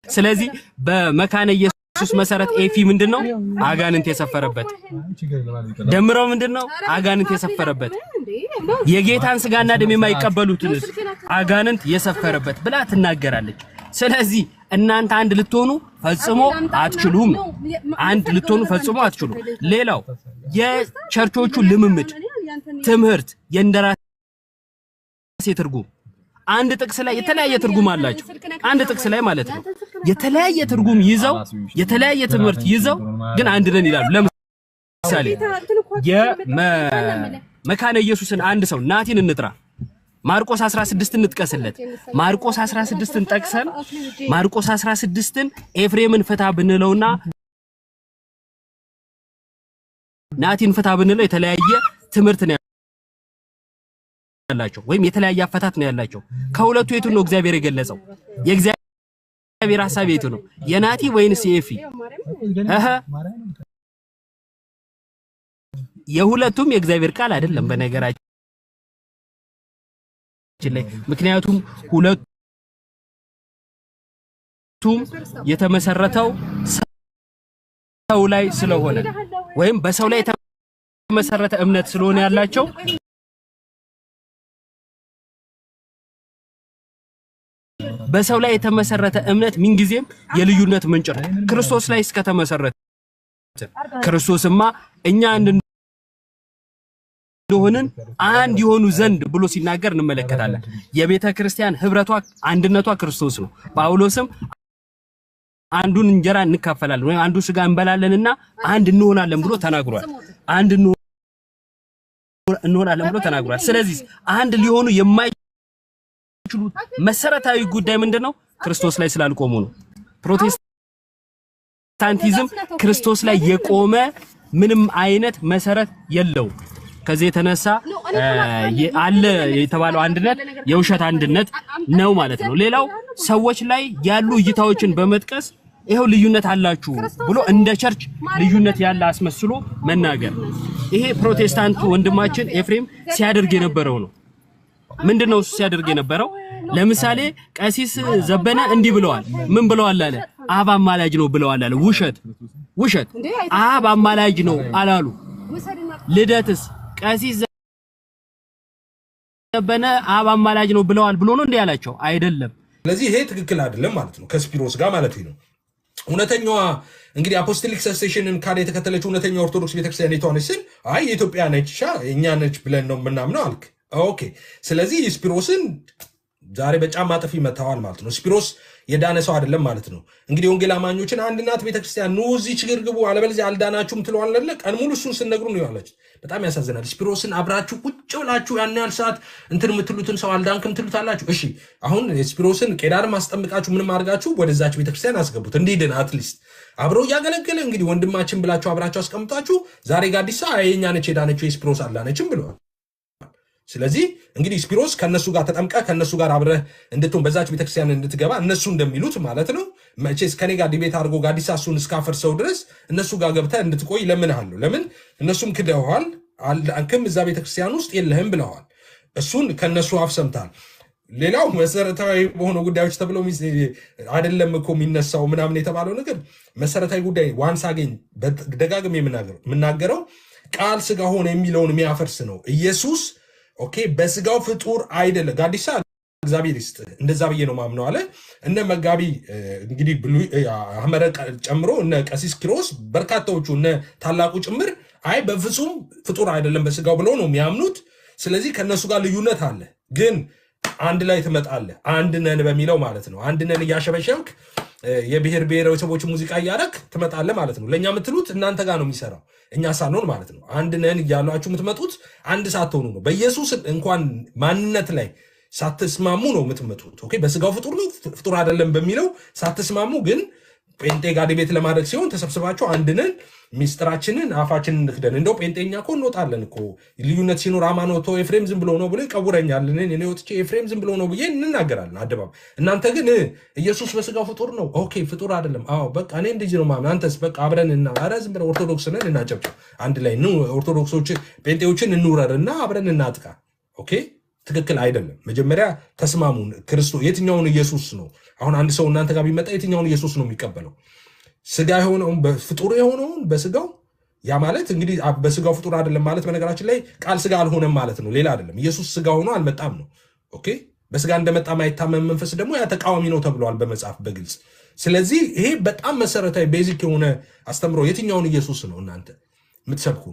ስለዚህ በመካነ ኢየሱስ መሰረት ኤፊ ምንድነው? አጋንንት የሰፈረበት። ደምረው ምንድነው? አጋንንት የሰፈረበት። የጌታን ስጋና ደም የማይቀበሉትን አጋንንት የሰፈረበት ብላ ትናገራለች። ስለዚህ እናንተ አንድ ልትሆኑ ፈጽሞ አትችሉም። ሌላው የቸርቾቹ ልምምድ ትምህርት የእንደራሴ ትርጉም አንድ ጥቅስ ላይ የተለያየ ትርጉም አላቸው። አንድ ጥቅስ ላይ ማለት ነው የተለያየ ትርጉም ይዘው የተለያየ ትምህርት ይዘው ግን አንድ ነን ይላሉ። ለምሳሌ የመካነ ኢየሱስን አንድ ሰው ናቲን እንጥራ፣ ማርቆስ 16 እንጥቀስለት። ማርቆስ 16ን ጠቅሰን ማርቆስ 16ን ኤፍሬምን ፍታ ብንለውና ናቲን ፍታ ብንለው የተለያየ ትምህርት ነው ያላቸው፣ ወይም የተለያየ አፈታት ነው ያላቸው። ከሁለቱ የቱን ነው እግዚአብሔር የገለጸው? የእግዚአብሔር ሐሳብ የቱ ነው? የናቲ ወይንስ የኤፊ? የሁለቱም የእግዚአብሔር ቃል አይደለም በነገራችን ላይ። ምክንያቱም ሁለቱም የተመሰረተው ሰው ላይ ስለሆነ ወይም በሰው ላይ የተመሰረተ እምነት ስለሆነ ያላቸው በሰው ላይ የተመሰረተ እምነት ምንጊዜም የልዩነት ምንጭ ነው። ክርስቶስ ላይ እስከተመሰረተ ክርስቶስማ እኛ እንደሆንን አንድ የሆኑ ዘንድ ብሎ ሲናገር እንመለከታለን። የቤተ ክርስቲያን ህብረቷ አንድነቷ ክርስቶስ ነው። ጳውሎስም አንዱን እንጀራ እንካፈላለን ወይ አንዱ ስጋ እንበላለንና አንድ እንሆናለን ብሎ ተናግሯል። እንሆናለን ብሎ ተናግሯል። ስለዚህ አንድ ሊሆኑ የማይችሉት መሰረታዊ ጉዳይ ምንድነው? ክርስቶስ ላይ ስላልቆሙ ነው። ፕሮቴስታንቲዝም ክርስቶስ ላይ የቆመ ምንም አይነት መሰረት የለውም። ከዚህ የተነሳ አለ የተባለው አንድነት የውሸት አንድነት ነው ማለት ነው። ሌላው ሰዎች ላይ ያሉ እይታዎችን በመጥቀስ ይሄው ልዩነት አላችሁ ብሎ እንደ ቸርች ልዩነት ያለ አስመስሎ መናገር፣ ይሄ ፕሮቴስታንቱ ወንድማችን ኤፍሬም ሲያደርግ የነበረው ነው። ምንድነው እሱ ሲያደርግ የነበረው? ለምሳሌ ቀሲስ ዘበነ እንዲህ ብለዋል። ምን ብለዋል አለ? አብ አማላጅ ነው ብለዋል አለ። ውሸት። አብ አማላጅ ነው አላሉ። ልደትስ ቀሲስ ዘበነ አብ አማላጅ ነው ብለዋል ብሎ ነው እንዴ ያላቸው? አይደለም። ስለዚህ ይሄ ትክክል አይደለም ማለት ነው፣ ከስፒሮስ ጋር ማለት ነው። እውነተኛዋ እንግዲህ አፖስቶሊክ ሰክሴሽንን ካደ የተከተለችው እውነተኛ ኦርቶዶክስ ቤተክርስቲያን የቷነች ስል አይ የኢትዮጵያ ነች እኛ ነች ብለን ነው ምናምነው አልክ። ኦኬ። ስለዚህ ስፒሮስን ዛሬ በጫማ ጥፊ መታዋል ማለት ነው። ስፒሮስ የዳነ ሰው አይደለም ማለት ነው። እንግዲህ ወንጌል አማኞችን አንድ እናት ቤተክርስቲያን ኑ እዚህ ችግር ግቡ አለበለዚያ አልዳናችሁም ትለዋለለ። ቀን ሙሉ እሱን ስነግሩ ነው ያለች። በጣም ያሳዝናል። ስፒሮስን አብራችሁ ቁጭ ብላችሁ ያን ያህል ሰዓት እንትን የምትሉትን ሰው አልዳንክም ትሉታላችሁ። እሺ አሁን ስፒሮስን ቄዳር ማስጠምቃችሁ ምንም አድርጋችሁ ወደዛች ቤተክርስቲያን አስገቡት እንዲድን አትሊስት አብሮ እያገለገለ እንግዲህ ወንድማችን ብላችሁ አብራችሁ አስቀምጣችሁ ዛሬ ጋዲሳ የኛ ነች የዳነችው የስፒሮስ አልዳነችም ብለዋል። ስለዚህ እንግዲህ ስፒሮስ ከነሱ ጋር ተጠምቀ ከነሱ ጋር አብረህ እንድትሆን በዛች ቤተክርስቲያን እንድትገባ እነሱ እንደሚሉት ማለት ነው። መቼስ ከኔ ጋር ዲቤት አድርጎ ጋዲሳ እሱን እስካፈርሰው ድረስ እነሱ ጋር ገብተህ እንድትቆይ ለምንሃለሁ። ለምን እነሱም ክደውሃል፣ አንክም እዛ ቤተክርስቲያን ውስጥ የለህም ብለዋል። እሱን ከነሱ አፍ ሰምታል። ሌላው መሰረታዊ በሆኑ ጉዳዮች ተብሎ አይደለም እኮ የሚነሳው ምናምን የተባለው ነገር መሰረታዊ ጉዳይ ዋንስ አገኝ ደጋግሜ የምናገረው ቃል ስጋ ሆነ የሚለውን የሚያፈርስ ነው። ኢየሱስ ኦኬ በስጋው ፍጡር አይደለም። ጋዲሳ እግዚአብሔር ይስጥ እንደዛ ብዬ ነው ማምነው አለ። እነ መጋቢ እንግዲህ አህመረ ጨምሮ እነ ቀሲስ ኪሮስ በርካታዎቹ እነ ታላቁ ጭምር አይ በፍጹም ፍጡር አይደለም በስጋው ብለው ነው የሚያምኑት። ስለዚህ ከነሱ ጋር ልዩነት አለ፣ ግን አንድ ላይ ትመጣለህ። አንድ ነን በሚለው ማለት ነው። አንድ ነን እያሸበሸብክ የብሔር ብሔረሰቦች ሙዚቃ እያደረክ ትመጣለህ ማለት ነው። ለእኛ የምትሉት እናንተ ጋር ነው የሚሰራው፣ እኛ ሳንሆን ማለት ነው። አንድ ነን እያሏችሁ የምትመጡት አንድ ሳትሆኑ ነው። በኢየሱስ እንኳን ማንነት ላይ ሳትስማሙ ነው የምትመጡት። ኦኬ በስጋው ፍጡር ነው ፍጡር አይደለም በሚለው ሳትስማሙ ግን ጴንጤ ጋር ዲቤት ለማድረግ ሲሆን ተሰብስባችሁ አንድ ነን ሚስጥራችንን አፋችንን እንክደን። እንደው ጴንጤኛ እኮ እንወጣለን እኮ ልዩነት ሲኖር አማኖቶ ኤፍሬም ዝም ብሎ ነው ብሎ ይቀውረኛል። እኔ ወጥቼ ኤፍሬም ዝም ብሎ ነው ብዬ እንናገራለን አደባባይ። እናንተ ግን ኢየሱስ በስጋው ፍጡር ነው። ኦኬ ፍጡር አይደለም። አዎ በቃ እኔ እንደዚህ ነው ማምን። አንተስ በቃ አብረን ኧረ ዝም ብለን ኦርቶዶክስ ነን እናጨብጭብ አንድ ላይ ነው። ኦርቶዶክሶች ጴንጤዎችን እንውረርና አብረን እናጥቃ። ኦኬ ትክክል አይደለም። መጀመሪያ ተስማሙ። ክርስቶስ የትኛውን ኢየሱስ ነው? አሁን አንድ ሰው እናንተ ጋር ቢመጣ የትኛውን ኢየሱስ ነው የሚቀበለው? ስጋ የሆነውን ፍጡር የሆነውን በስጋው ያ ማለት እንግዲህ በስጋው ፍጡር አይደለም ማለት በነገራችን ላይ ቃል ስጋ አልሆነም ማለት ነው። ሌላ አይደለም። ኢየሱስ ስጋ ሆኖ አልመጣም ነው። ኦኬ በስጋ እንደመጣ ማይታመን መንፈስ ደግሞ ያ ተቃዋሚ ነው ተብሏል በመጽሐፍ በግልጽ። ስለዚህ ይሄ በጣም መሰረታዊ ቤዚክ የሆነ አስተምሮ የትኛውን ኢየሱስ ነው እናንተ የምትሰብኩ?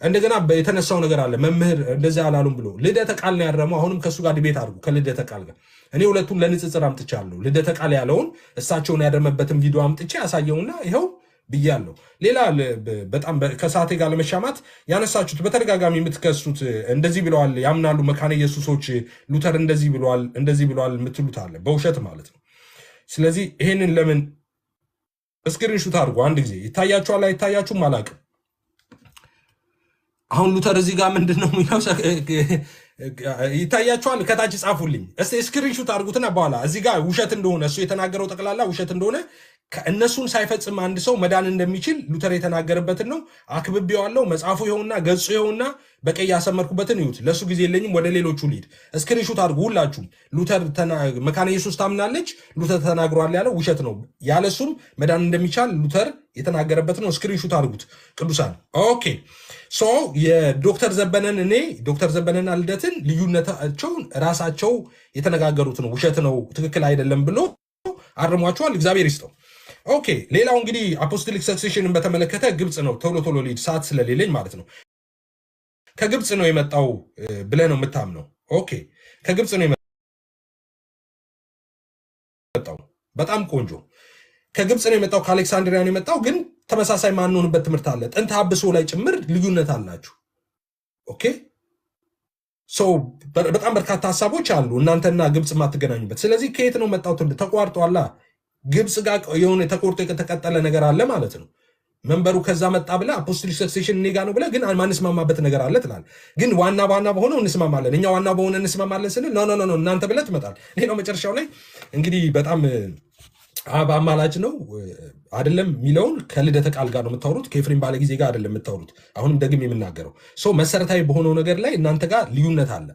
እንደገና የተነሳው ነገር አለ። መምህር እንደዚህ አላሉም ብሎ ልደተ ቃል ነው ያረመው። አሁንም ከሱ ጋር ዲቤት አድርጉ ከልደተ ቃል ጋር። እኔ ሁለቱን ለንጽጽር አምጥቻለሁ። ልደተ ቃል ያለውን እሳቸውን ያደረመበትን ቪዲዮ አምጥቼ ያሳየውና ይኸው ብያለሁ። ሌላ በጣም ከሰዓቴ ጋር ለመሻማት ያነሳችሁት በተደጋጋሚ የምትከሱት እንደዚህ ብለዋል ያምናሉ መካነ ኢየሱሶች ሉተር እንደዚህ ብለዋል የምትሉት አለ በውሸት ማለት ነው። ስለዚህ ይሄንን ለምን ስክሪንሹት አድርጎ አንድ ጊዜ ይታያችኋል አይታያችሁም አላውቅም። አሁን ሉተር እዚህ ጋር ምንድነው የሚለው ይታያችኋል? ከታች ጻፉልኝ እስቲ ስክሪንሹት አድርጉትና በኋላ እዚህ ጋር ውሸት እንደሆነ እሱ የተናገረው ጠቅላላ ውሸት እንደሆነ እነሱን ሳይፈጽም አንድ ሰው መዳን እንደሚችል ሉተር የተናገረበትን ነው አክብቤዋለሁ። መጽሐፉ ይኸውና ገጹ ይኸውና በቀይ ያሰመርኩበትን ይዩት። ለሱ ጊዜ የለኝም፣ ወደ ሌሎቹ ልሂድ። ስክሪንሹት አድርጉ ሁላችሁም። ሉተር መካነ ኢየሱስ ታምናለች ሉተር ተናግሯል ያለው ውሸት ነው። ያለሱም መዳን እንደሚቻል ሉተር የተናገረበት ነው። ስክሪንሹት አድርጉት ቅዱሳን። ኦኬ ሶ የዶክተር ዘበነና ልደትን ልዩነታቸውን ራሳቸው የተነጋገሩት ነው። ውሸት ነው ትክክል አይደለም ብሎ አርሟቸዋል። እግዚአብሔር ይስጠው። ኦኬ ሌላው እንግዲህ አፖስቶሊክ ሰክሴሽንን በተመለከተ ግብጽ ነው። ቶሎ ሊድ ሰዓት ስለሌለኝ ማለት ነው። ከግብጽ ነው የመጣው ብለህ ነው የምታምነው? ኦኬ ከግብጽ ነው የመጣው። በጣም ቆንጆ። ከግብጽ ነው የመጣው፣ ከአሌክሳንድሪያ ነው የመጣው። ግን ተመሳሳይ ማንሆንበት ትምህርት አለ። ጥንተ አብሶ ላይ ጭምር ልዩነት አላችሁ። ኦኬ በጣም በርካታ ሀሳቦች አሉ እናንተና ግብጽ የማትገናኙበት። ስለዚህ ከየት ነው መጣው? ተቋርጧላ። ግብጽ ጋር የሆነ ተቆርጦ የተቀጠለ ነገር አለ ማለት ነው። መንበሩ ከዛ መጣ ብለ አፖስቶሊክ ሰክሴሽን እኔ ጋር ነው ብለ ግን ማንስማማበት ነገር አለ ትላል። ግን ዋና በሆነው እንስማማለን። እኛ ዋና በሆነ እንስማማለን ስንል ኖ እናንተ ብለ ትመጣል። ሌላው መጨረሻው ላይ እንግዲህ በጣም አማላጭ ነው አይደለም የሚለውን ከልደተ ቃል ጋር ነው የምታወሩት፣ ከኤፍሬም ባለ ጊዜ ጋር አይደለም የምታወሩት። አሁንም ደግም የምናገረው መሰረታዊ በሆነው ነገር ላይ እናንተ ጋር ልዩነት አለ።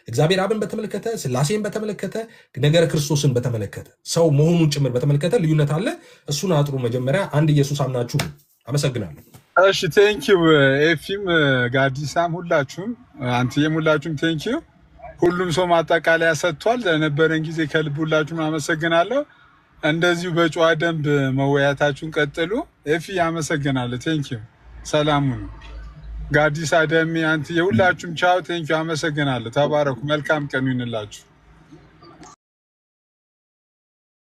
እግዚአብሔር አብን በተመለከተ፣ ስላሴን በተመለከተ፣ ነገረ ክርስቶስን በተመለከተ፣ ሰው መሆኑን ጭምር በተመለከተ ልዩነት አለ። እሱን አጥሩ። መጀመሪያ አንድ ኢየሱስ አምናችሁ። አመሰግናለሁ። እሺ ቴንኪው ኤፊም፣ ጋዲሳም፣ ሁላችሁም አንተም ሁላችሁም ቴንኪው። ሁሉም ሰው ማጠቃለያ ሰጥቷል። ለነበረን ጊዜ ከልብ ሁላችሁም አመሰግናለሁ። እንደዚሁ በጨዋ ደንብ መወያታችሁን ቀጥሉ። ኤፊ አመሰግናለሁ። ቴንኪው። ሰላሙን ጋዲሳ ደሜ አንተ የሁላችሁም ቻው። ቴንኪው። አመሰግናለሁ። ተባረኩ። መልካም ቀን ይሁንላችሁ።